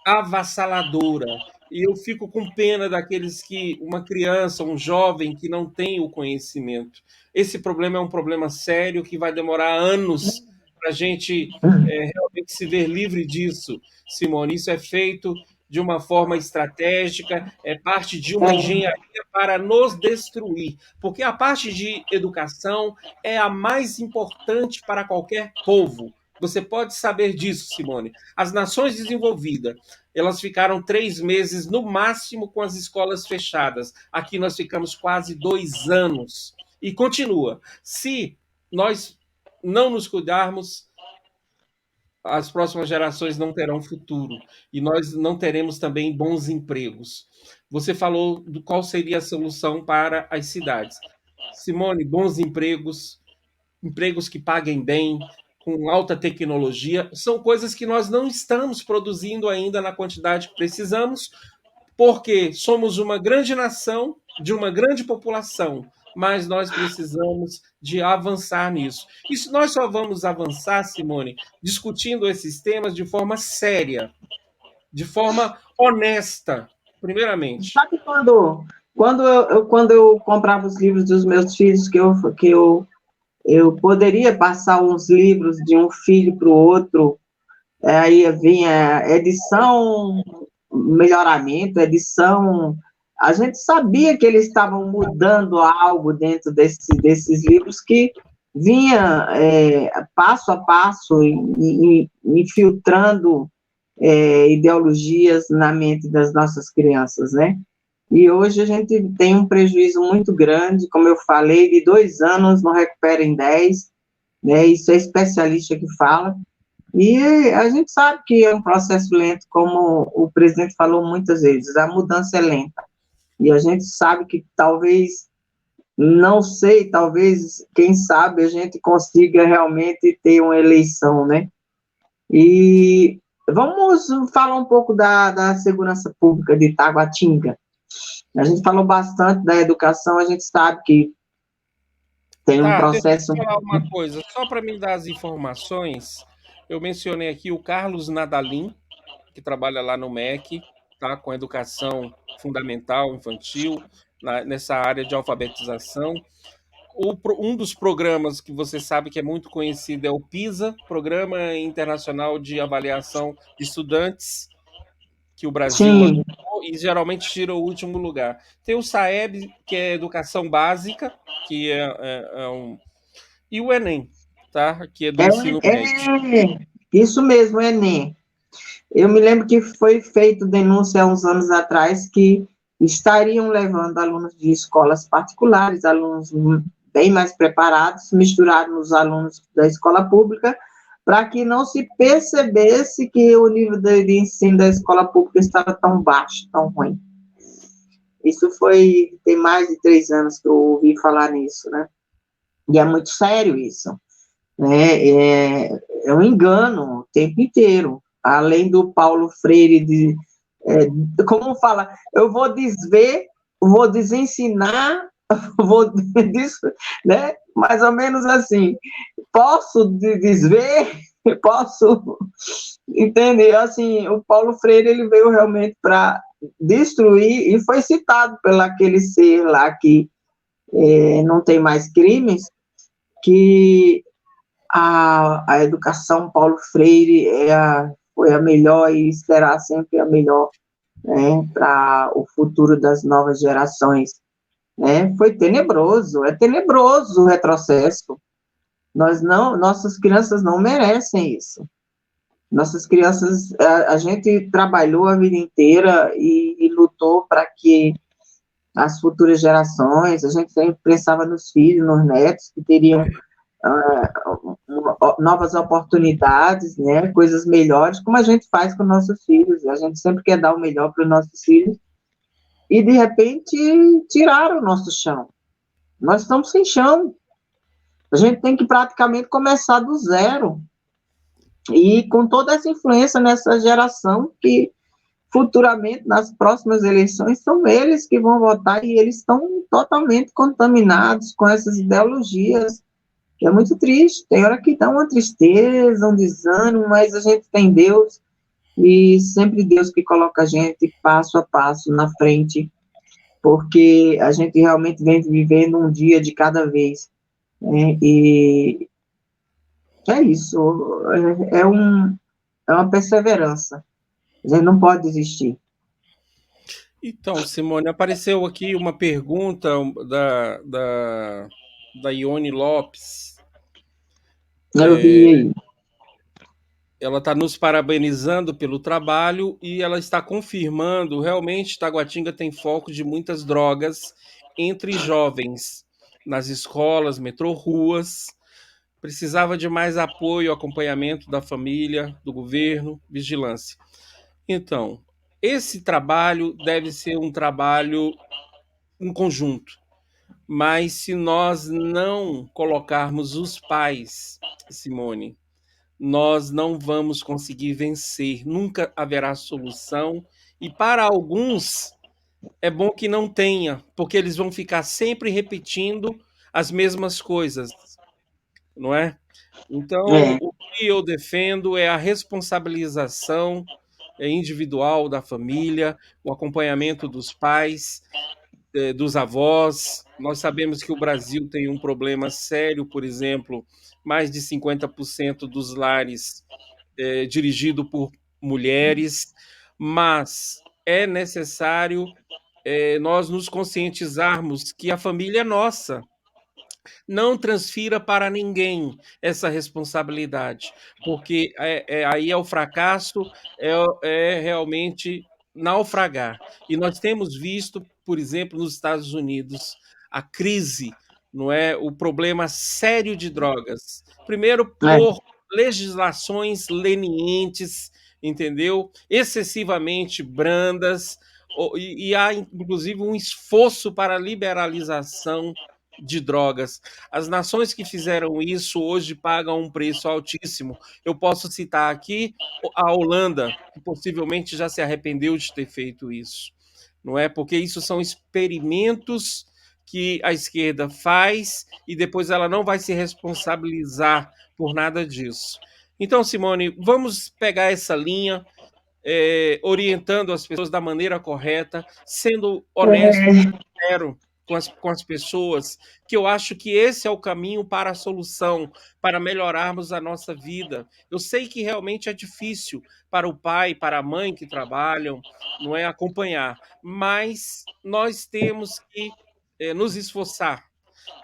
avassaladora. E eu fico com pena daqueles uma criança, um jovem que não tem o conhecimento. Esse problema é um problema sério que vai demorar anos para a gente realmente se ver livre disso, Simone. Isso é feito de uma forma estratégica, é parte de uma engenharia para nos destruir, porque a parte de educação é a mais importante para qualquer povo. Você pode saber disso, Simone. As nações desenvolvidas, elas ficaram 3 meses no máximo com as escolas fechadas. Aqui nós ficamos quase 2 anos. E continua. Se nós não nos cuidarmos, as próximas gerações não terão futuro. E nós não teremos também bons empregos. Você falou do qual seria a solução para as cidades. Simone, bons empregos, empregos que paguem bem, com alta tecnologia, são coisas que nós não estamos produzindo ainda na quantidade que precisamos, porque somos uma grande nação, de uma grande população, mas nós precisamos de avançar nisso. E nós só vamos avançar, Simone, discutindo esses temas de forma séria, de forma honesta, primeiramente. Sabe quando eu comprava os livros dos meus filhos, eu poderia passar uns livros de um filho para o outro, aí vinha edição, melhoramento, edição. A gente sabia que eles estavam mudando algo dentro desses livros que vinha passo a passo e filtrando ideologias na mente das nossas crianças, né? E hoje a gente tem um prejuízo muito grande, como eu falei, de 2 anos não recupera em 10, né? Isso é especialista que fala. E a gente sabe que é um processo lento, como o presidente falou muitas vezes, a mudança é lenta. E a gente sabe que talvez, não sei, talvez, quem sabe, a gente consiga realmente ter uma eleição, né? E vamos falar um pouco da segurança pública de Taguatinga. A gente falou bastante da educação, a gente sabe que tem um Tá, deixa processo. eu falar uma coisa, só para me dar as informações, eu mencionei aqui o Carlos Nadalim, que trabalha lá no MEC, tá, com educação fundamental, infantil, nessa área de alfabetização. Um dos programas que você sabe que é muito conhecido é o PISA, Programa Internacional de Avaliação de Estudantes, que o Brasil Sim, lançou e geralmente tira o último lugar. Tem o SAEB, que é Educação Básica, que é um. E o Enem, tá? Que é do ensino médio. isso mesmo, Enem. Eu me lembro que foi feita denúncia há uns anos atrás que estariam levando alunos de escolas particulares, alunos bem mais preparados, misturados nos alunos da escola pública, para que não se percebesse que o nível de ensino da escola pública estava tão baixo, tão ruim. Isso tem mais de 3 anos que eu ouvi falar nisso, né? E é muito sério isso, né? É um engano o tempo inteiro. Além do Paulo Freire, como fala, eu vou desver, vou desensinar, vou né? Mais ou menos assim. Posso desver, posso entender. Assim, o Paulo Freire ele veio realmente para destruir e foi citado pelo aquele ser lá que não tem mais crimes, que a educação Paulo Freire foi a melhor e será sempre a melhor, né, para o futuro das novas gerações. Né? Foi tenebroso, é tenebroso o retrocesso. Nossas crianças não merecem isso. Nossas crianças, a gente trabalhou a vida inteira e lutou para que as futuras gerações, a gente sempre pensava nos filhos, nos netos, que teriam novas oportunidades, né, coisas melhores, como a gente faz com nossos filhos. A gente sempre quer dar o melhor para os nossos filhos e, de repente, tiraram o nosso chão. Nós estamos sem chão. A gente tem que praticamente começar do zero. E com toda essa influência nessa geração que futuramente, nas próximas eleições, são eles que vão votar e eles estão totalmente contaminados com essas ideologias, que é muito triste. Tem hora que dá uma tristeza, um desânimo, mas a gente tem Deus e sempre Deus que coloca a gente passo a passo na frente, porque a gente realmente vem vivendo um dia de cada vez, né? E é isso, é uma perseverança. A gente não pode desistir. Então, Simone, apareceu aqui uma pergunta da Ione Lopes. Eu vi aí. Ela está nos parabenizando pelo trabalho e ela está confirmando realmente Taguatinga tem foco de muitas drogas entre jovens nas escolas, metrô-ruas. Precisava de mais apoio, acompanhamento da família, do governo, vigilância. Então, esse trabalho deve ser um trabalho em conjunto, mas se nós não colocarmos os pais, Simone, nós não vamos conseguir vencer, nunca haverá solução, e para alguns é bom que não tenha, porque eles vão ficar sempre repetindo as mesmas coisas, não é? Então, É, o que eu defendo é a responsabilização individual da família, o acompanhamento dos pais, dos avós. Nós sabemos que o Brasil tem um problema sério, por exemplo, mais de 50% dos lares dirigido por mulheres, mas é necessário nós nos conscientizarmos que a família é nossa. Não transfira para ninguém essa responsabilidade, porque aí é o fracasso, é realmente naufragar. E nós temos visto, por exemplo, nos Estados Unidos, a crise, não é, o problema sério de drogas. Primeiro, é. por legislações lenientes, entendeu? Excessivamente brandas, e há inclusive um esforço para a liberalização de drogas. As nações que fizeram isso hoje pagam um preço altíssimo. Eu posso citar aqui a Holanda, que possivelmente já se arrependeu de ter feito isso, não é? Porque isso são experimentos que a esquerda faz e depois ela não vai se responsabilizar por nada disso. Então, Simone, vamos pegar essa linha, orientando as pessoas da maneira correta, sendo honesto, É, sincero com as pessoas, que eu acho que esse é o caminho para a solução, para melhorarmos a nossa vida. Eu sei que realmente é difícil para o pai, para a mãe que trabalham, não é acompanhar, mas nós temos que nos esforçar,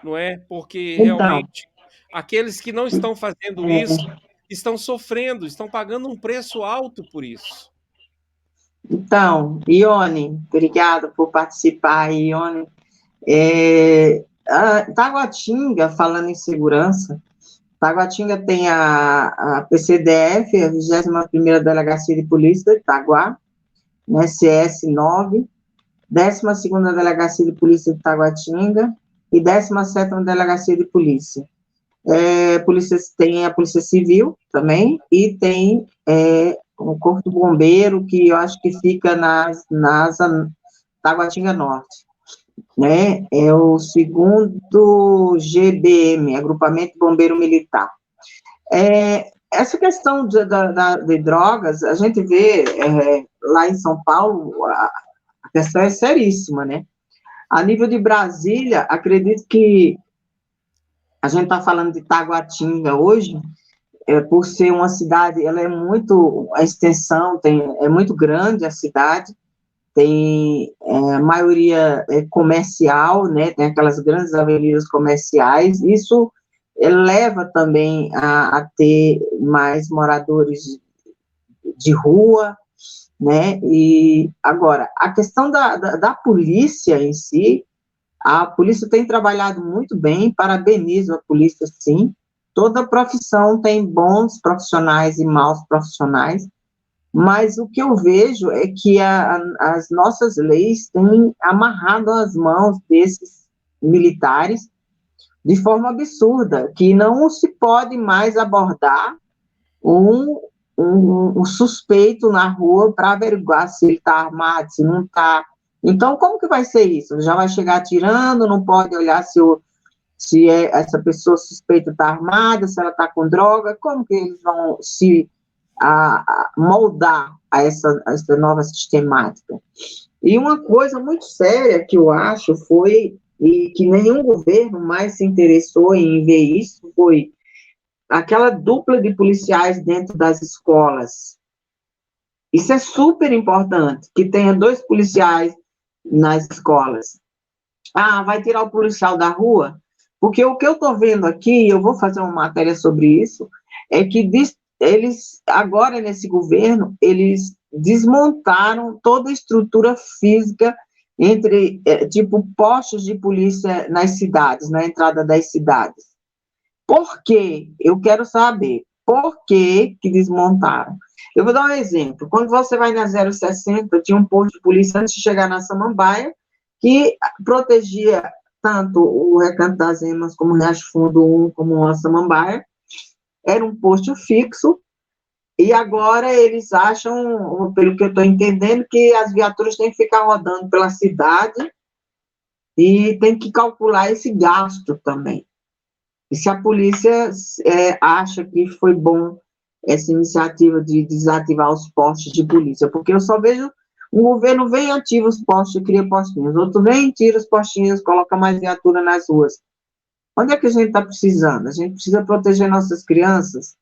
não é? Porque então, realmente aqueles que não estão fazendo isso é, estão sofrendo, estão pagando um preço alto por isso. Ione, obrigada por participar, Ione. A Taguatinga, falando em segurança, Taguatinga tem a PCDF, a 21ª Delegacia de Polícia de Itaguá, né, CS9, 12ª Delegacia de Polícia de Taguatinga e 17ª Delegacia de Polícia. Polícia tem a Polícia Civil também, e tem o Corpo do Bombeiro, que eu acho que fica nas Taguatinga Norte, né? É o segundo GBM, Agrupamento Bombeiro Militar. Essa questão de drogas, a gente vê lá em São Paulo, a questão é seríssima, né? A nível de Brasília, acredito que a gente está falando de Taguatinga hoje, por ser uma cidade, ela é muito, a extensão é muito grande a cidade, tem a maioria comercial, né, tem aquelas grandes avenidas comerciais, isso leva também a ter mais moradores de rua, né, e agora, a questão da polícia em si, a polícia tem trabalhado muito bem, parabenizo a polícia, sim. Toda profissão tem bons profissionais e maus profissionais, mas o que eu vejo é que as nossas leis têm amarrado as mãos desses militares de forma absurda, que não se pode mais abordar um suspeito na rua para averiguar se ele está armado, se não está. Então, como que vai ser isso? Já vai chegar atirando, não pode olhar se essa pessoa suspeita está armada, se ela está com droga, como que eles vão se moldar a essa nova sistemática? E uma coisa muito séria que eu acho foi, e que nenhum governo mais se interessou em ver isso, foi aquela dupla de policiais dentro das escolas. Isso é super importante, que tenha 2 policiais nas escolas. Vai tirar o policial da rua? Porque o que eu estou vendo aqui, eu vou fazer uma matéria sobre isso, é que eles, agora nesse governo, eles desmontaram toda a estrutura física entre, tipo, postos de polícia nas cidades, na entrada das cidades. Por quê? Eu quero saber por que desmontaram. Eu vou dar um exemplo. Quando você vai na 060, tinha um posto de polícia antes de chegar na Samambaia, que protegia tanto o Recanto das Emas, como o Riacho Fundo 1, como a Samambaia. era um posto fixo, e agora eles acham, pelo que eu estou entendendo, que as viaturas têm que ficar rodando pela cidade e tem que calcular esse gasto também. E se a polícia acha que foi bom essa iniciativa de desativar os postos de polícia, porque eu só vejo o governo vem ativa os postos, cria postinhos, outro vem, tira os postinhos, coloca mais viatura nas ruas. Onde é que a gente está precisando? A gente precisa proteger nossas crianças,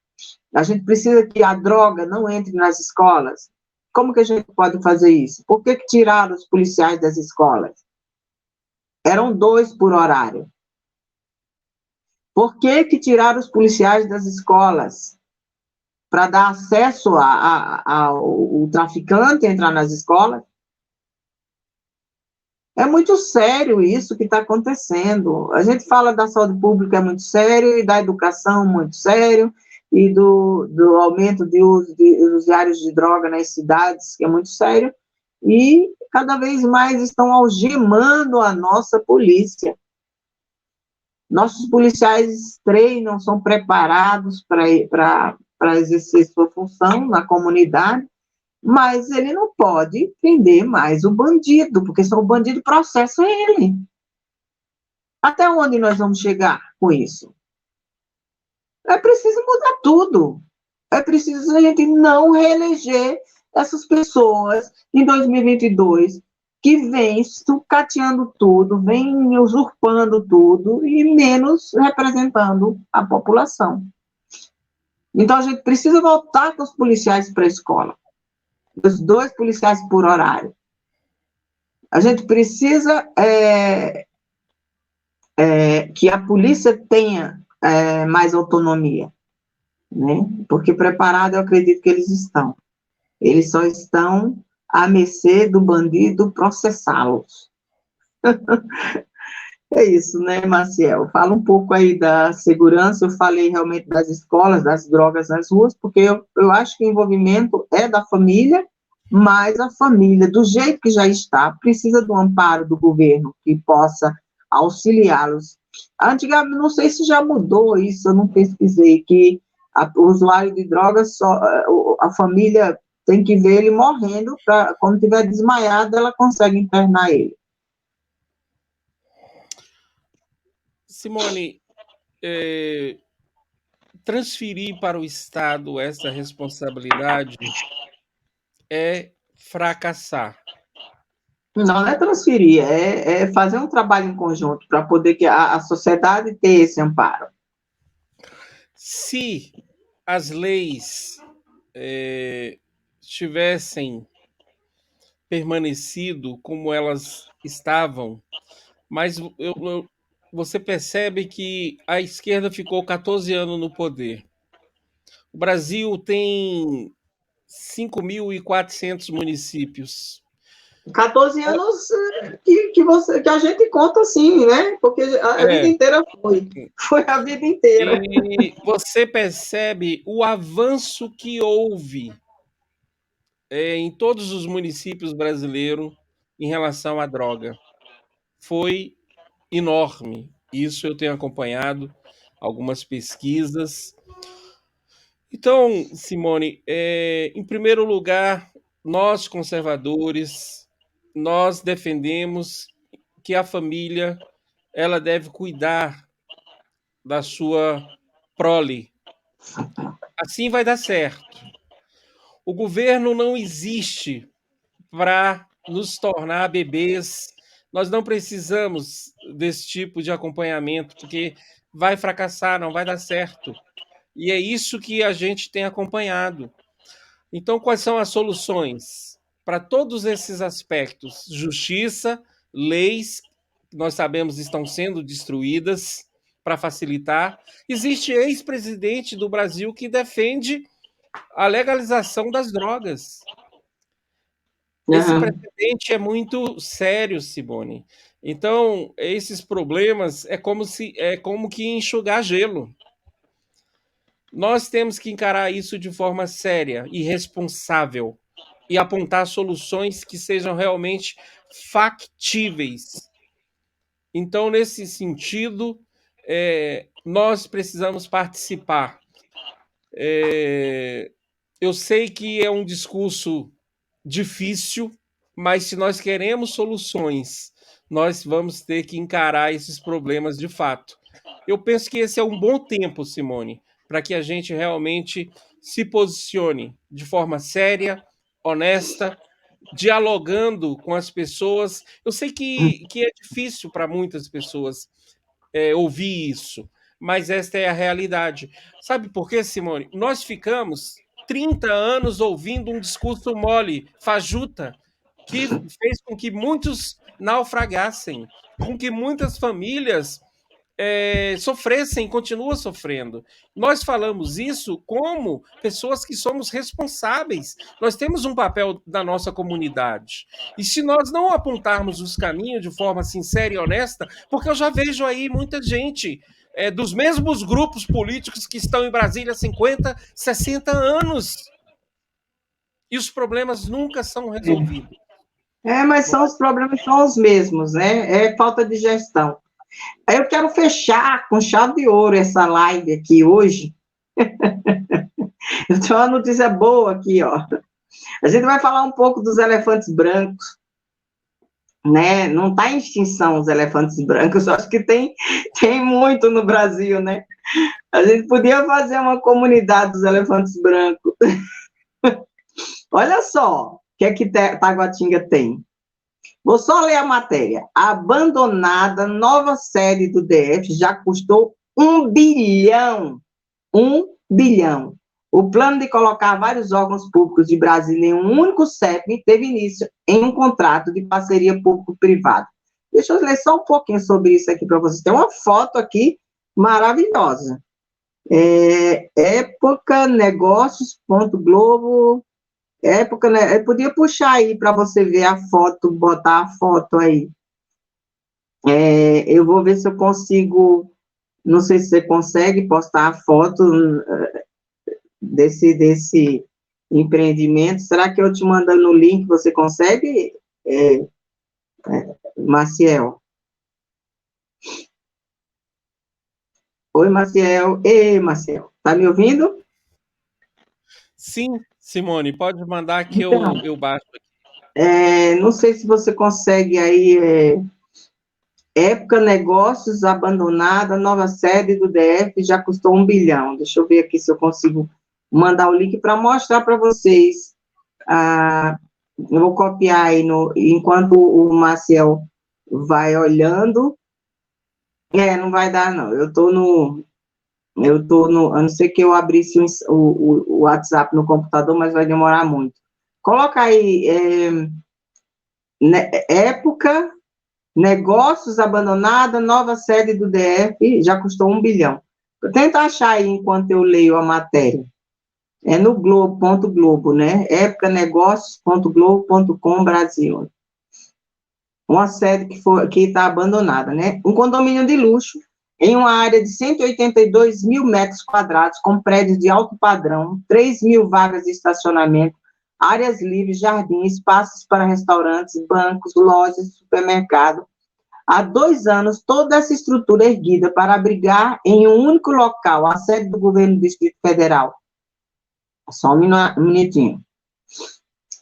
a gente precisa que a droga não entre nas escolas. Como que a gente pode fazer isso? Por que tiraram os policiais das escolas? Eram 2 por horário. Por que tiraram os policiais das escolas? Para dar acesso ao traficante a entrar nas escolas? É muito sério isso que está acontecendo. A gente fala da saúde pública, é muito sério, e da educação, muito sério, e do aumento de uso de usuários de droga nas cidades, que é muito sério, e cada vez mais estão algemando a nossa polícia. Nossos policiais treinam, são preparados para exercer sua função na comunidade, mas ele não pode prender mais o bandido, porque senão o bandido processa ele. Até onde nós vamos chegar com isso? É preciso mudar tudo. É preciso a gente não reeleger essas pessoas em 2022 que vêm sucateando tudo, vêm usurpando tudo e menos representando a população. Então, a gente precisa voltar com os policiais para a escola. Os 2 policiais por horário. A gente precisa que a polícia tenha mais autonomia, né? Porque preparado eu acredito que eles estão. Eles só estão à mercê do bandido processá-los. É isso, né, Maciel? Fala um pouco aí da segurança. Eu falei realmente das escolas, das drogas nas ruas, porque eu acho que o envolvimento é da família, mas a família, do jeito que já está, precisa do amparo do governo que possa auxiliá-los. Antigamente, não sei se já mudou isso, eu não pesquisei, que o usuário de drogas, a família tem que ver ele morrendo, para quando estiver desmaiado, ela consegue internar ele. Simone, transferir para o Estado essa responsabilidade é fracassar. Não é transferir, é fazer um trabalho em conjunto para poder que a sociedade ter esse amparo. Se as leis tivessem permanecido como elas estavam, mas você percebe que a esquerda ficou 14 anos no poder. O Brasil tem 5.400 municípios. 14 anos que a gente conta assim, né? Porque a vida inteira foi a vida inteira. E você percebe o avanço que houve em todos os municípios brasileiros em relação à droga. Foi enorme. Isso eu tenho acompanhado algumas pesquisas. Então, Simone, em primeiro lugar, nós conservadores, nós defendemos que a família ela deve cuidar da sua prole. Assim vai dar certo. O governo não existe para nos tornar bebês. Nós não precisamos desse tipo de acompanhamento, porque vai fracassar, não vai dar certo. E é isso que a gente tem acompanhado. Então, quais são as soluções para todos esses aspectos? Justiça, leis, que nós sabemos estão sendo destruídas para facilitar. Existe ex-presidente do Brasil que defende a legalização das drogas. Esse precedente é muito sério, Simone. Então, esses problemas é como que enxugar gelo. Nós temos que encarar isso de forma séria e responsável e apontar soluções que sejam realmente factíveis. Então, nesse sentido, nós precisamos participar. Eu sei que é um discurso difícil, mas se nós queremos soluções, nós vamos ter que encarar esses problemas de fato. Eu penso que esse é um bom tempo, Simone, para que a gente realmente se posicione de forma séria, honesta, dialogando com as pessoas. Eu sei que é difícil para muitas pessoas ouvir isso, mas esta é a realidade. Sabe por quê, Simone? Nós ficamos 30 anos ouvindo um discurso mole, fajuta, que fez com que muitos naufragassem, com que muitas famílias sofressem, continuam sofrendo. Nós falamos isso como pessoas que somos responsáveis. Nós temos um papel da nossa comunidade. E se nós não apontarmos os caminhos de forma sincera e honesta, porque eu já vejo aí muita gente dos mesmos grupos políticos que estão em Brasília há 50, 60 anos. E os problemas nunca são resolvidos. Mas os problemas são os mesmos, né? É falta de gestão. Aí eu quero fechar com chave de ouro essa live aqui hoje. Eu tenho uma notícia boa aqui, ó. A gente vai falar um pouco dos elefantes brancos, né? Não está em extinção os elefantes brancos, eu acho que tem muito no Brasil, né? A gente podia fazer uma comunidade dos elefantes brancos. Olha só o que Taguatinga tem. Vou só ler a matéria. A abandonada nova sede do DF já custou 1 bilhão. 1 bilhão. O plano de colocar vários órgãos públicos de Brasília em um único CEP teve início em um contrato de parceria público-privada. Deixa eu ler só um pouquinho sobre isso aqui para vocês. Tem uma foto aqui maravilhosa. Época Negócios.globo. Época, né? Eu podia puxar aí para você ver a foto, botar a foto aí. Eu vou ver se eu consigo, não sei se você consegue postar a foto desse empreendimento. Será que eu te mandando o link, você consegue, Maciel? Oi, Maciel. Ei, Maciel, tá me ouvindo? Sim, Simone, pode mandar que Então, eu baixo aqui. não sei se você consegue aí, Época Negócios abandonada, nova sede do DF já custou 1 bilhão. Deixa eu ver aqui se eu consigo mandar o link para mostrar para vocês. Eu vou copiar aí enquanto o Maciel vai olhando. Não vai dar, não. Eu a não ser que eu abrisse o WhatsApp no computador, mas vai demorar muito. Coloca aí, Época Negócios abandonada, nova sede do DF, já custou 1 bilhão. Tenta achar aí enquanto eu leio a matéria. É no Globo, né? épocanegócios.globo.com Brasil. Uma sede que está abandonada, né? Um condomínio de luxo em uma área de 182 mil metros quadrados, com prédios de alto padrão, 3 mil vagas de estacionamento, áreas livres, jardins, espaços para restaurantes, bancos, lojas, supermercado. Há 2 anos, toda essa estrutura erguida para abrigar em um único local a sede do governo do Distrito Federal. Só um minutinho.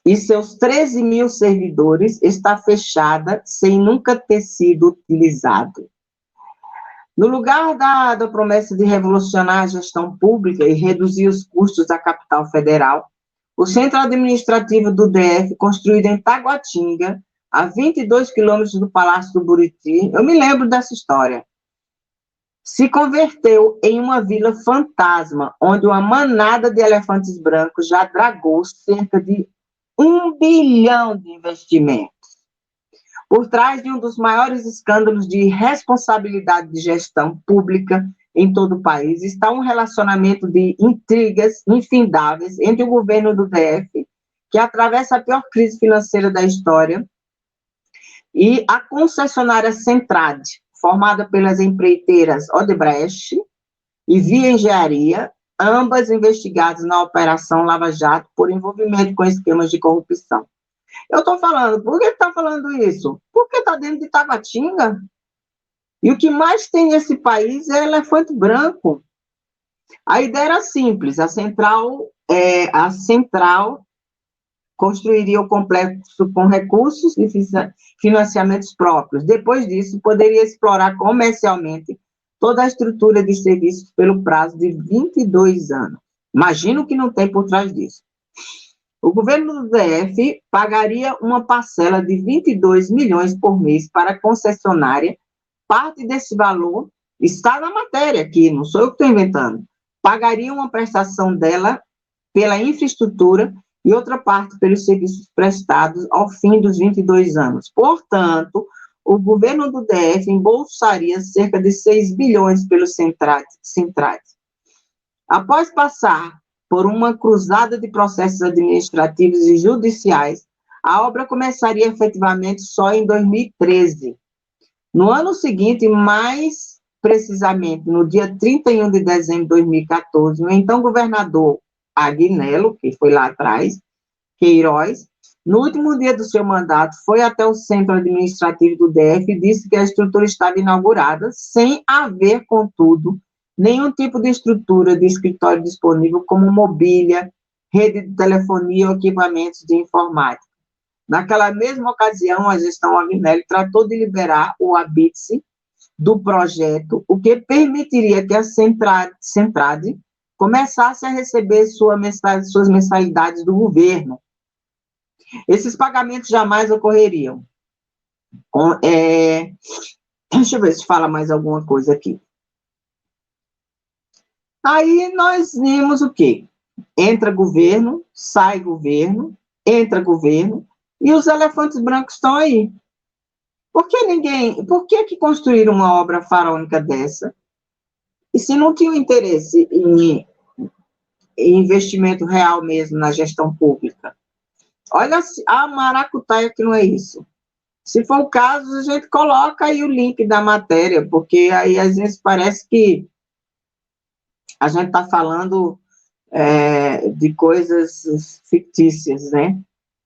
E seus 13 mil servidores está fechada sem nunca ter sido utilizado. No lugar da promessa de revolucionar a gestão pública e reduzir os custos da capital federal, o centro administrativo do DF, construído em Taguatinga, a 22 quilômetros do Palácio do Buriti, eu me lembro dessa história, se converteu em uma vila fantasma, onde uma manada de elefantes brancos já dragou cerca de 1 bilhão de investimentos. Por trás de um dos maiores escândalos de responsabilidade de gestão pública em todo o país está um relacionamento de intrigas infindáveis entre o governo do DF, que atravessa a pior crise financeira da história, e a concessionária Centrade, formada pelas empreiteiras Odebrecht e Via Engenharia, ambas investigadas na Operação Lava Jato por envolvimento com esquemas de corrupção. Eu estou falando, por que está falando isso? Porque está dentro de Taguatinga. E o que mais tem nesse país é elefante branco. A ideia era simples, a central construiria o complexo com recursos e financiamentos próprios. Depois disso, poderia explorar comercialmente toda a estrutura de serviços pelo prazo de 22 anos. Imagina o que não tem por trás disso. O governo do DF pagaria uma parcela de 22 milhões por mês para a concessionária. Parte desse valor está na matéria aqui, não sou eu que estou inventando. Pagaria uma prestação dela pela infraestrutura e outra parte pelos serviços prestados ao fim dos 22 anos. Portanto, o governo do DF embolsaria cerca de 6 bilhões pelos centrais. Após passar por uma cruzada de processos administrativos e judiciais, a obra começaria efetivamente só em 2013. No ano seguinte, mais precisamente no dia 31 de dezembro de 2014, o então governador Agnello, que foi lá atrás, Queiroz, no último dia do seu mandato, foi até o centro administrativo do DF e disse que a estrutura estava inaugurada, sem haver, contudo, nenhum tipo de estrutura de escritório disponível, como mobília, rede de telefonia ou equipamentos de informática. Naquela mesma ocasião, a gestão Agnello tratou de liberar o habite do projeto, o que permitiria que a Centrade começasse a receber suas mensalidades do governo. Esses pagamentos jamais ocorreriam. Deixa eu ver se fala mais alguma coisa aqui. Aí nós vimos o quê? Entra governo, sai governo, entra governo, e os elefantes brancos estão aí. Por que construíram uma obra faraônica dessa? E se não tinha interesse em investimento real mesmo na gestão pública? Olha a maracutaia que não é isso. Se for o caso, a gente coloca aí o link da matéria, porque aí às vezes parece que a gente está falando de coisas fictícias, né?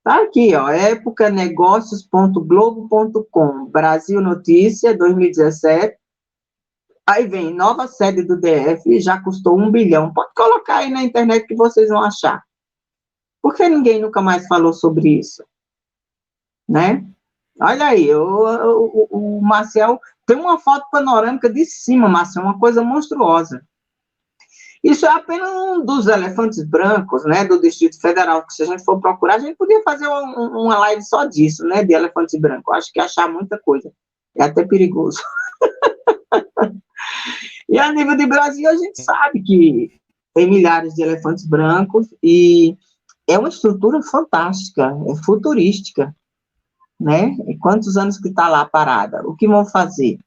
Tá aqui, ó, épocanegócios.globo.com, Brasil Notícia, 2017. Aí vem, nova sede do DF, já custou 1 bilhão. Pode colocar aí na internet que vocês vão achar. Por que ninguém nunca mais falou sobre isso? Né? Olha aí, o Marcel tem uma foto panorâmica de cima, Marcel, uma coisa monstruosa. Isso é apenas um dos elefantes brancos, né, do Distrito Federal, que se a gente for procurar, a gente podia fazer uma live só disso, né, de elefantes brancos. Acho que achar muita coisa. É até perigoso. E a nível de Brasil, a gente sabe que tem milhares de elefantes brancos e é uma estrutura fantástica, é futurística, né? E quantos anos que está lá parada? O que vão fazer?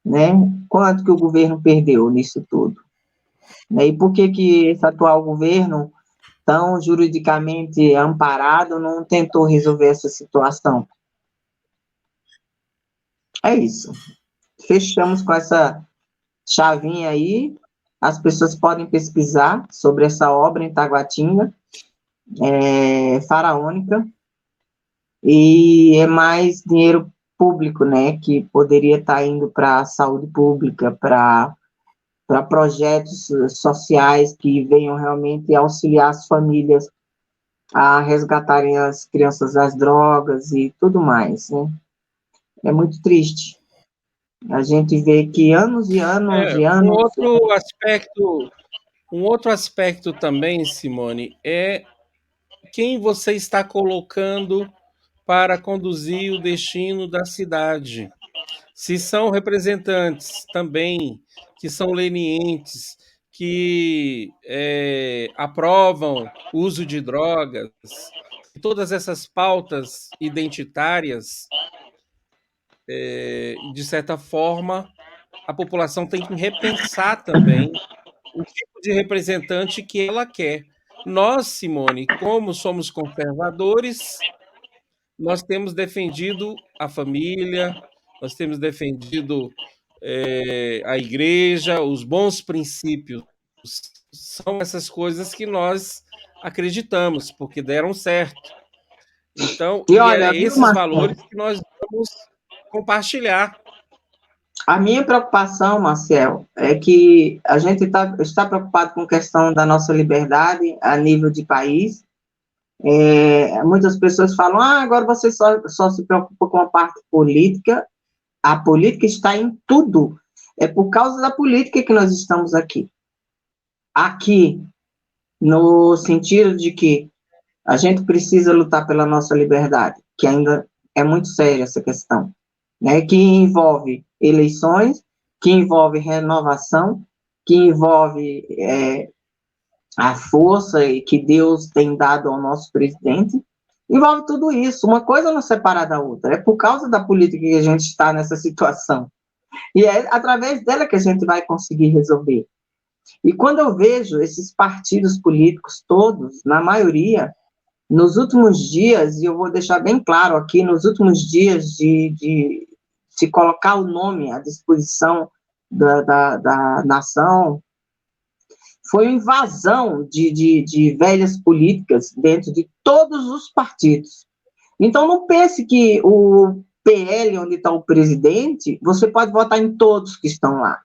Né? Quanto que o governo perdeu nisso tudo? E por que esse atual governo, tão juridicamente amparado, não tentou resolver essa situação? É isso. Fechamos com essa chavinha aí. As pessoas podem pesquisar sobre essa obra em Taguatinga, faraônica, e é mais dinheiro público, né, que poderia estar indo para a saúde pública, para projetos sociais que venham realmente auxiliar as famílias a resgatarem as crianças das drogas e tudo mais, né? É muito triste. A gente vê que anos e anos e Um anos... outro aspecto também, Simone, é quem você está colocando para conduzir o destino da cidade. Se são representantes também que são lenientes, que aprovam o uso de drogas, todas essas pautas identitárias, de certa forma, a população tem que repensar também o tipo de representante que ela quer. Nós, Simone, como somos conservadores, nós temos defendido a família, nós temos defendido a igreja, os bons princípios. São essas coisas que nós acreditamos, porque deram certo. Então, E é olha, viu, esses Marcelo? valores que nós vamos compartilhar. A minha preocupação, Marcel, é que a gente está preocupado com a questão da nossa liberdade a nível de país. Muitas pessoas falam, agora você só se preocupa com a parte política. A política está em tudo. É por causa da política que nós estamos aqui. Aqui, no sentido de que a gente precisa lutar pela nossa liberdade, que ainda é muito séria essa questão, né? Que envolve eleições, que envolve renovação, que envolve a força que Deus tem dado ao nosso presidente, envolve tudo isso. Uma coisa não separa da outra. É por causa da política que a gente está nessa situação. E é através dela que a gente vai conseguir resolver. E quando eu vejo esses partidos políticos todos, na maioria, nos últimos dias, e eu vou deixar bem claro aqui, nos últimos dias de se colocar o nome à disposição da nação, foi uma invasão de velhas políticas dentro de todos os partidos. Então, não pense que o PL, onde está o presidente, você pode votar em todos que estão lá.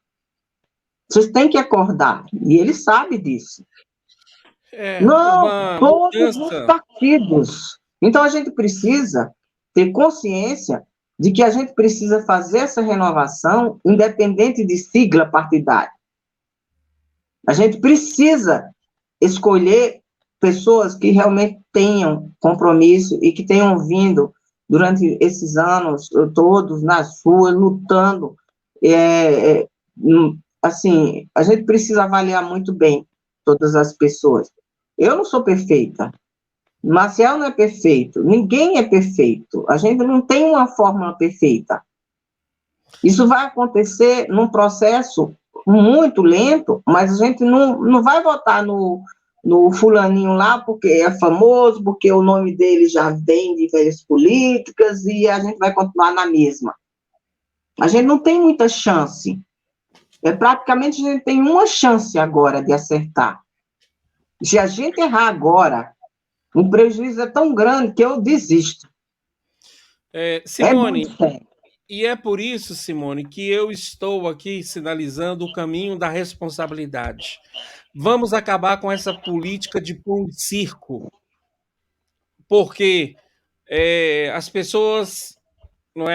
Vocês têm que acordar, e ele sabe disso. Não, Uma todos os mudança. partidos. Então, a gente precisa ter consciência de que a gente precisa fazer essa renovação independente de sigla partidária. A gente precisa escolher pessoas que realmente tenham compromisso e que tenham vindo durante esses anos todos nas ruas, lutando. Assim, a gente precisa avaliar muito bem todas as pessoas. Eu não sou perfeita, Marcial não é perfeito, ninguém é perfeito, a gente não tem uma fórmula perfeita. Isso vai acontecer num processo muito lento, mas a gente não vai votar no fulaninho lá porque é famoso, porque o nome dele já vem de velhas políticas e a gente vai continuar na mesma. A gente não tem muita chance. Praticamente a gente tem uma chance agora de acertar. Se a gente errar agora, o prejuízo é tão grande que eu desisto. Simone, e é por isso, Simone, que eu estou aqui sinalizando o caminho da responsabilidade. Vamos acabar com essa política de pão e circo, porque as pessoas não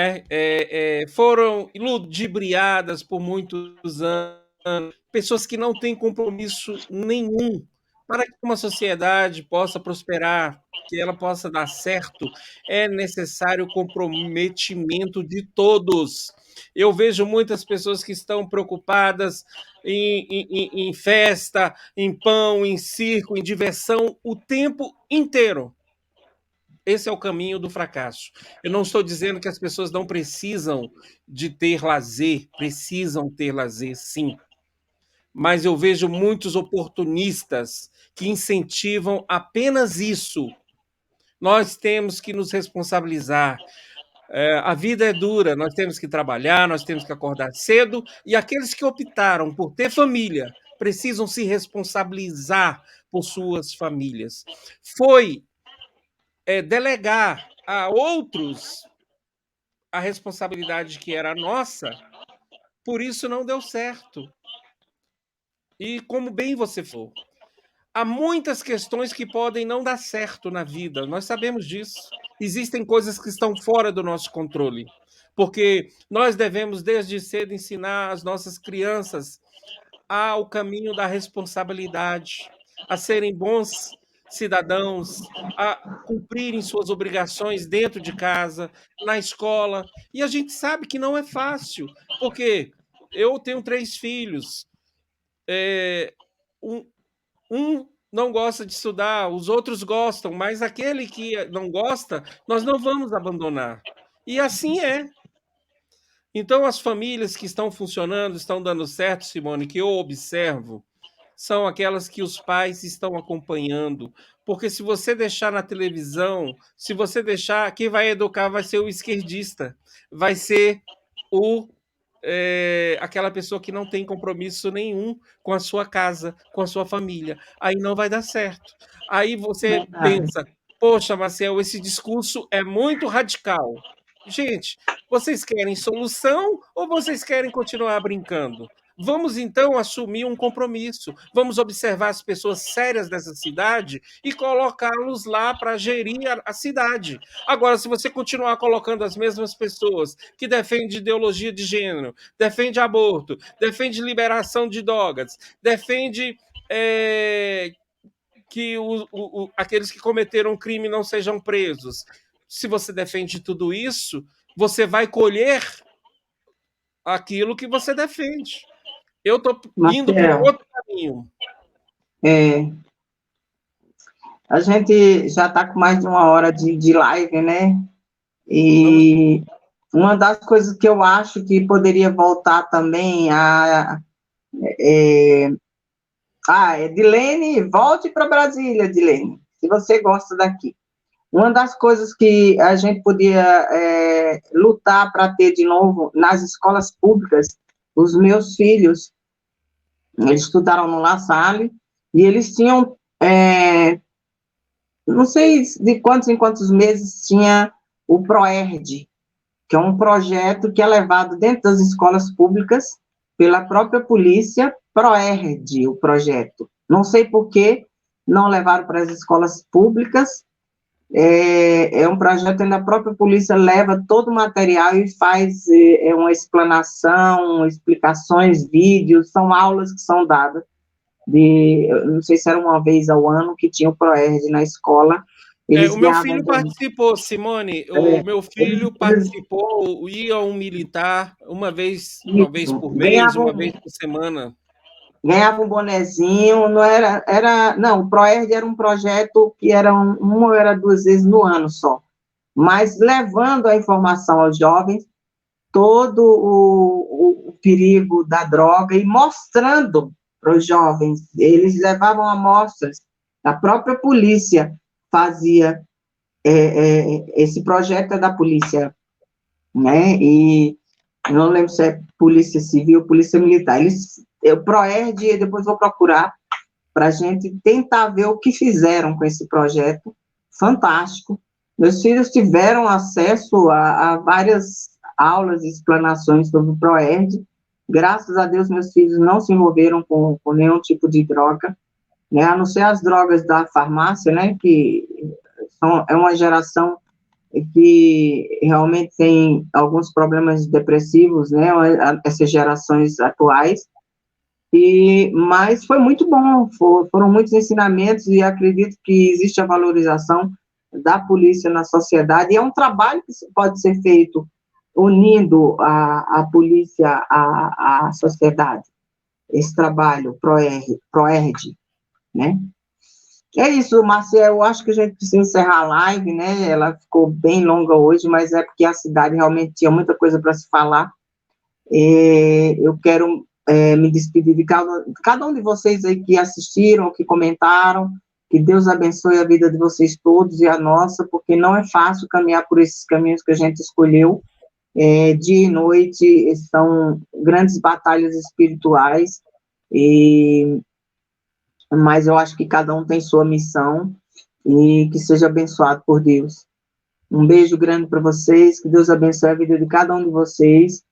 foram ludibriadas por muitos anos, pessoas que não têm compromisso nenhum para que uma sociedade possa prosperar, que ela possa dar certo, é necessário o comprometimento de todos. Eu vejo muitas pessoas que estão preocupadas em festa, em pão, em circo, em diversão o tempo inteiro. Esse é o caminho do fracasso. Eu não estou dizendo que as pessoas não precisam de ter lazer, precisam ter lazer, sim. Mas eu vejo muitos oportunistas que incentivam apenas isso. Nós temos que nos responsabilizar. A vida é dura, nós temos que trabalhar, nós temos que acordar cedo, e aqueles que optaram por ter família precisam se responsabilizar por suas famílias. Foi delegar a outros a responsabilidade que era nossa, por isso não deu certo. E como bem você falou, há muitas questões que podem não dar certo na vida, nós sabemos disso. Existem coisas que estão fora do nosso controle, porque nós devemos desde cedo ensinar as nossas crianças ao caminho da responsabilidade, a serem bons cidadãos, a cumprirem suas obrigações dentro de casa, na escola. E a gente sabe que não é fácil, porque eu tenho 3 filhos. Um não gosta de estudar, os outros gostam, mas aquele que não gosta, nós não vamos abandonar. E assim é. Então, as famílias que estão funcionando, estão dando certo, Simone, que eu observo, são aquelas que os pais estão acompanhando. Porque se você deixar na televisão, se você deixar, quem vai educar vai ser o esquerdista, vai ser aquela pessoa que não tem compromisso nenhum com a sua casa, com a sua família. Aí não vai dar certo. Aí você pensa, poxa, Marcel, esse discurso é muito radical. Gente, vocês querem solução ou vocês querem continuar brincando? Vamos então assumir um compromisso. Vamos observar as pessoas sérias dessa cidade e colocá-los lá para gerir a cidade. Agora, se você continuar colocando as mesmas pessoas que defendem ideologia de gênero, defende aborto, defende liberação de drogas, defende que aqueles que cometeram crime não sejam presos. Se você defende tudo isso, você vai colher aquilo que você defende. Eu estou indo por Marcel, outro caminho. A gente já está com mais de uma hora de live, né? Vamos. E uma das coisas que eu acho que poderia voltar também Dilene, volte para Brasília, Dilene, se você gosta daqui. Uma das coisas que a gente podia lutar para ter de novo nas escolas públicas, os meus filhos, eles estudaram no La Salle, e eles tinham, não sei de quantos em quantos meses, tinha o ProERD, que é um projeto que é levado dentro das escolas públicas pela própria polícia, ProERD, o projeto. Não sei por que não levaram para as escolas públicas. É um projeto onde a própria polícia leva todo o material e faz uma explanação, explicações, vídeos, são aulas que são dadas. Não sei se era uma vez ao ano que tinha o ProERD na escola. Eles O meu ganhavam. filho participou, Simone. O meu filho participou, ia um militar uma vez, talvez por mês, uma vez por semana. Ganhava um bonezinho, não, o ProERD era um projeto que era uma ou era duas vezes no ano só, mas levando a informação aos jovens, todo o perigo da droga e mostrando para os jovens, eles levavam amostras, a própria polícia fazia esse projeto da polícia, né, e não lembro se é polícia civil, polícia militar, o ProERD, depois vou procurar, para a gente tentar ver o que fizeram com esse projeto fantástico. Meus filhos tiveram acesso a várias aulas e explanações sobre o ProERD. Graças a Deus, meus filhos não se envolveram com nenhum tipo de droga, né, a não ser as drogas da farmácia, né, que é uma geração que realmente tem alguns problemas depressivos, né, essas gerações atuais, mas foi muito bom, foram muitos ensinamentos e acredito que existe a valorização da polícia na sociedade, e é um trabalho que pode ser feito unindo a polícia à sociedade, esse trabalho, ProERD, né? É isso, Marcia, eu acho que a gente precisa encerrar a live, né? Ela ficou bem longa hoje, mas é porque a cidade realmente tinha muita coisa para se falar. Eu quero me despedir de cada um de vocês aí que assistiram, que comentaram, que Deus abençoe a vida de vocês todos e a nossa, porque não é fácil caminhar por esses caminhos que a gente escolheu, dia e noite, são grandes batalhas espirituais, mas eu acho que cada um tem sua missão, e que seja abençoado por Deus. Um beijo grande para vocês, que Deus abençoe a vida de cada um de vocês,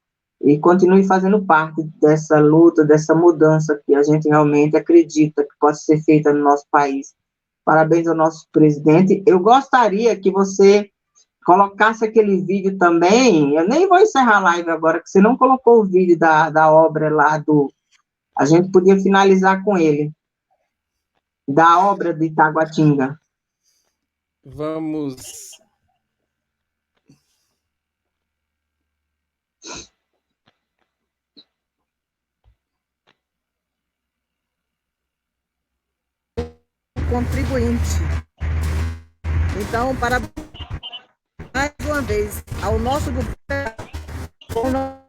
e continue fazendo parte dessa luta, dessa mudança que a gente realmente acredita que pode ser feita no nosso país. Parabéns ao nosso presidente. Eu gostaria que você colocasse aquele vídeo também, eu nem vou encerrar a live agora, que você não colocou o vídeo da obra lá a gente podia finalizar com ele, da obra de Itaguatinga. Vamos. Contribuinte. Então, parabéns mais uma vez ao nosso governo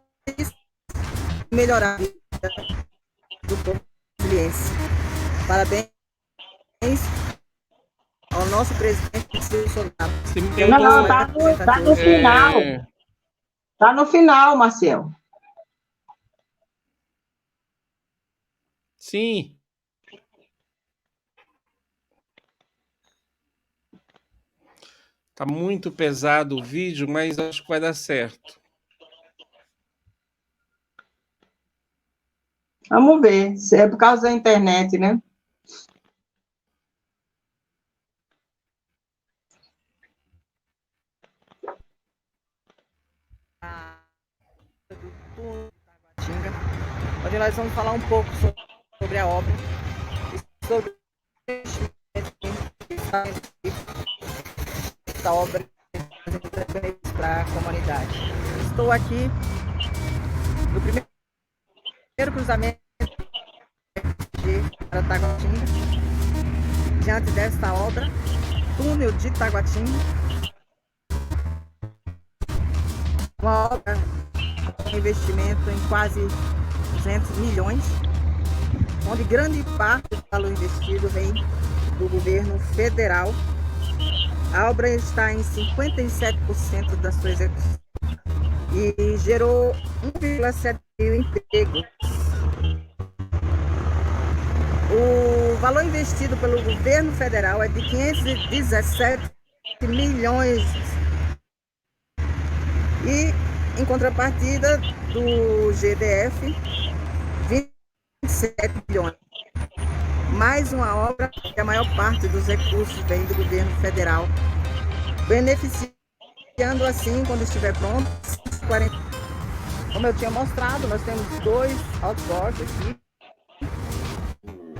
melhorar a vida do povo brasiliense. Parabéns ao nosso presidente Bolsonaro. Não, tá no final. Tá no final, Marcel. Sim. Tá muito pesado o vídeo, mas acho que vai dar certo. Vamos ver. Se é por causa da internet, né? Onde nós vamos falar um pouco sobre a obra e sobre essa obra para a comunidade. Estou aqui no primeiro cruzamento de Taguatinga, diante desta obra, túnel de Taguatinga, uma obra com investimento em quase 200 milhões, onde grande parte do valor investido vem do governo federal. A obra está em 57% da sua execução e gerou 1,7 mil empregos. O valor investido pelo governo federal é de 517 milhões e, em contrapartida, do GDF, 27 milhões. Mais uma obra que a maior parte dos recursos vem do governo federal, beneficiando assim, quando estiver pronto, 40. Como eu tinha mostrado, nós temos 2 outdoors aqui.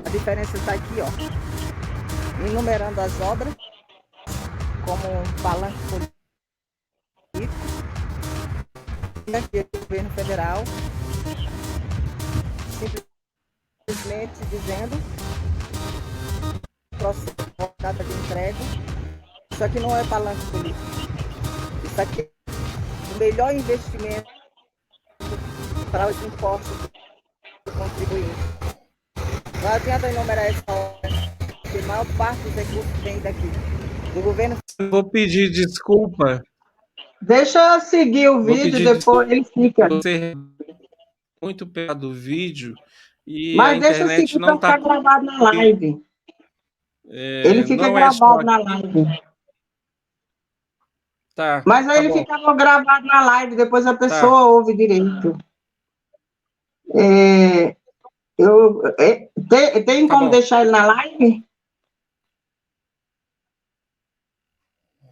A diferença está aqui, ó, enumerando as obras como um palanque político. E aqui é o governo federal, simplesmente dizendo processo de data de entrega. Isso aqui não é palanque político. Isso aqui é o melhor investimento para os impostos do contribuinte. Não adianta enumerar essa obra, porque a maior parte dos recursos vem daqui, do governo. Vou pedir desculpa. Deixa eu seguir o vídeo, depois ele fica. Você muito pesado o vídeo e mas a deixa eu internet seguir não para está ficar gravado na live. Ele fica não gravado é na live. Tá, mas aí tá ele bom. ficava gravado na live, depois a pessoa ouve direito. Tem Tá como bom. deixar ele na live?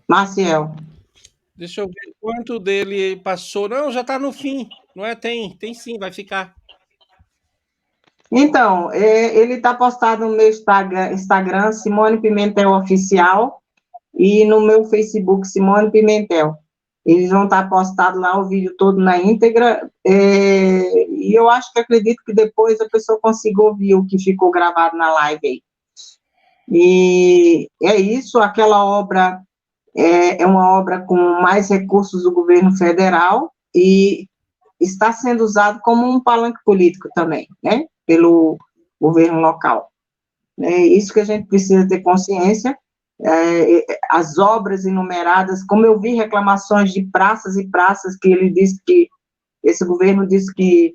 Maciel. Deixa eu ver quanto dele passou. Não, já está no fim. Não é? Tem sim, vai ficar. Então, ele está postado no meu Instagram, Simone Pimentel Oficial, e no meu Facebook, Simone Pimentel. Eles vão estar postados lá o vídeo todo na íntegra, e eu acredito que depois a pessoa consiga ouvir o que ficou gravado na live aí. E é isso, aquela obra é uma obra com mais recursos do governo federal e está sendo usado como um palanque político também, né, pelo governo local. É isso que a gente precisa ter consciência. As obras enumeradas, como eu vi reclamações de praças e praças que ele disse que, esse governo disse que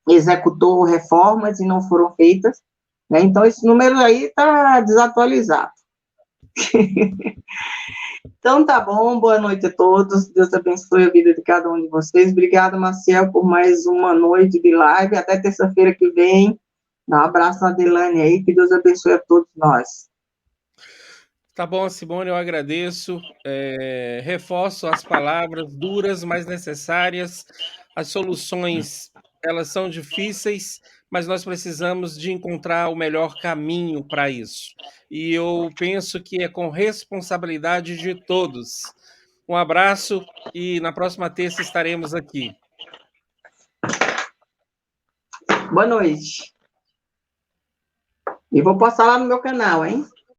executou reformas e não foram feitas, né? Então esse número aí está desatualizado. Então tá bom, boa noite a todos, Deus abençoe a vida de cada um de vocês. Obrigada, Maciel, por mais uma noite de live, até terça-feira que vem. Dá um abraço na Adelane aí, que Deus abençoe a todos nós. Tá bom, Simone, eu agradeço. Reforço as palavras duras, mas necessárias. As soluções, elas são difíceis, mas nós precisamos de encontrar o melhor caminho para isso. E eu penso que é com responsabilidade de todos. Um abraço e na próxima terça estaremos aqui. Boa noite. E vou postar lá no meu canal, hein?